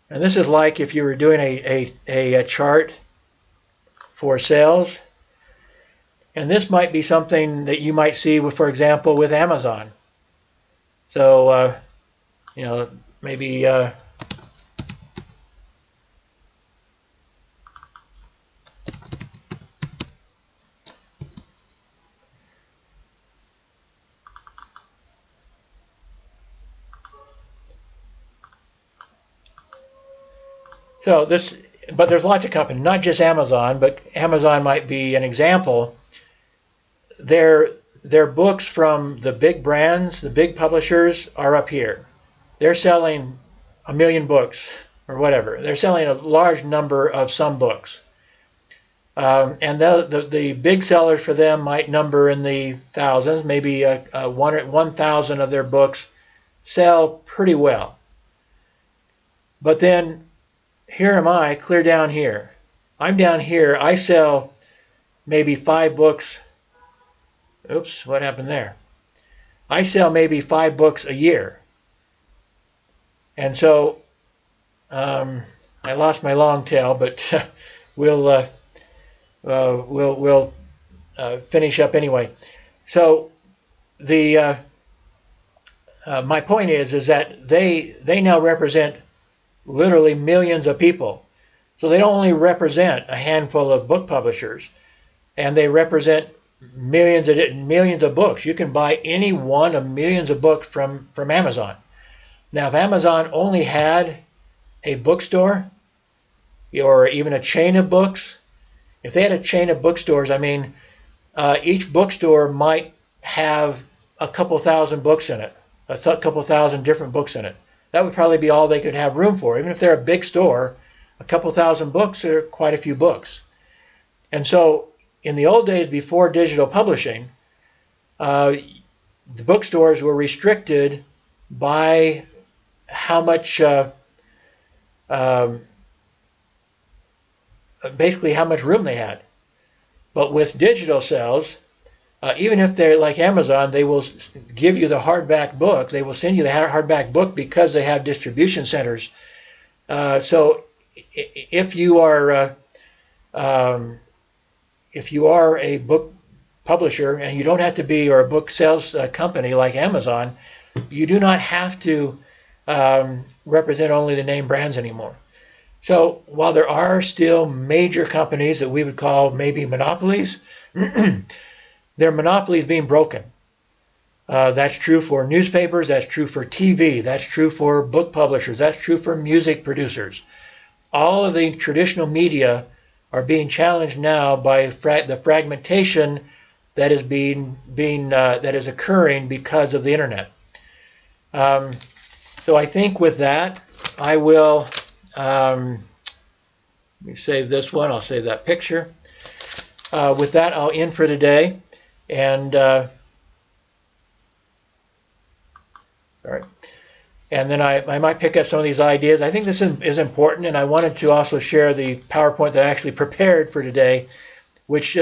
And this is like if you were doing a chart for sales. And this might be something that you might see, with, for example, with Amazon. So, you know, maybe so this, but there's lots of companies, not just Amazon, but Amazon might be an example. Their books from the big brands, the big publishers, are up here. They're selling 1 million books or whatever. They're selling a large number of some books. And the big sellers for them might number in the thousands. Maybe 1,000 of their books sell pretty well. But then here am I, clear down here. I'm down here. I sell maybe 5 books. Oops, what happened there? I sell maybe 5 books a year. And so I lost my long tail, but we'll finish up anyway. So the my point is that they now represent literally millions of people. So they don't only represent a handful of book publishers, and they represent millions of books. You can buy any one of millions of books from Amazon. Now, if Amazon only had a bookstore or even a chain of books, if they had a chain of bookstores, I mean, each bookstore might have a couple thousand books in it, a couple thousand different books in it. That would probably be all they could have room for. Even if they're a big store, a couple thousand books are quite a few books. And so in the old days before digital publishing, the bookstores were restricted by how much, basically how much room they had. But with digital sales, Even if they're like Amazon, they will give you the hardback book. They will send you the hardback book because they have distribution centers. So if you are a book publisher, and you don't have to be, or a book sales company like Amazon, you do not have to represent only the name brands anymore. So while there are still major companies that we would call maybe monopolies, their monopoly is being broken. That's true for newspapers, that's true for TV, that's true for book publishers, that's true for music producers. All of the traditional media are being challenged now by the fragmentation that is that is occurring because of the internet. So I think with that, I will let me save this one. I'll save that picture. With that, I'll end for today, and sorry. And then I might pick up some of these ideas. I think this is important, and I wanted to also share the PowerPoint that I actually prepared for today, which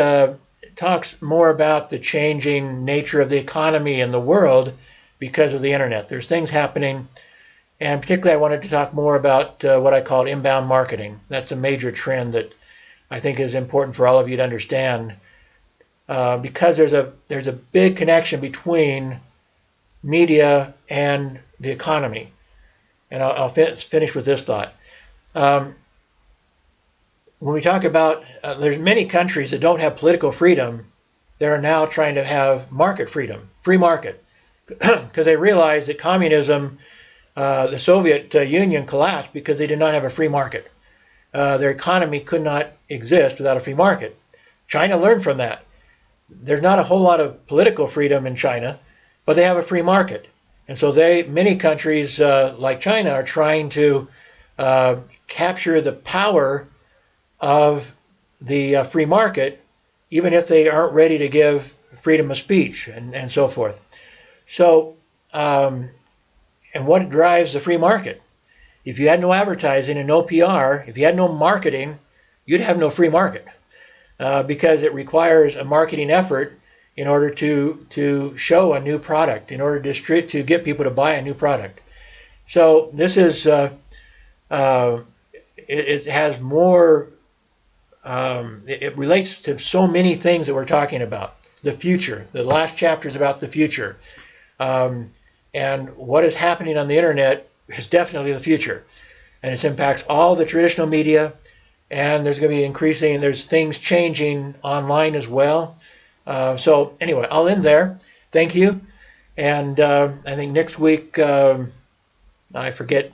talks more about the changing nature of the economy and the world because of the internet. There's things happening, and particularly I wanted to talk more about what I call inbound marketing. That's a major trend that I think is important for all of you to understand, because there's a big connection between media and the economy. And I'll finish with this thought. When we talk about, there's many countries that don't have political freedom, that are now trying to have market freedom, free market, because they realize that communism, the Soviet Union collapsed because they did not have a free market. Their economy could not exist without a free market. China learned from that. There's not a whole lot of political freedom in China, but they have a free market. And so many countries like China are trying to capture the power of the free market, even if they aren't ready to give freedom of speech and so forth. So, and what drives the free market? If you had no advertising and no PR, if you had no marketing, you'd have no free market, because it requires a marketing effort in order to show a new product, in order to get people to buy a new product. So this is, it has more, it relates to so many things that we're talking about. The future, the last chapter is about the future. And what is happening on the internet is definitely the future. And it impacts all the traditional media, and there's going to be there's things changing online as well. So anyway, I'll end there. Thank you. And I think next week, I forget,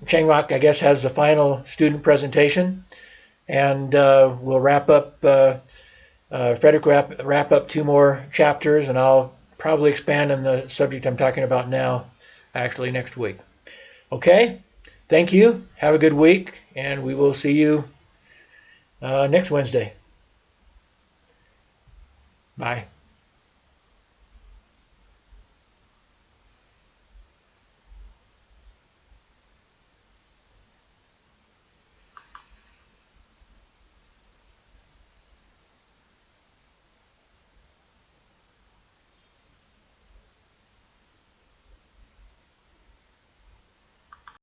Cheng Rock, I guess, has the final student presentation. And we'll wrap up, Frederick wrap up 2 more chapters, and I'll probably expand on the subject I'm talking about now, actually next week. Okay, thank you. Have a good week, and we will see you next Wednesday. Bye.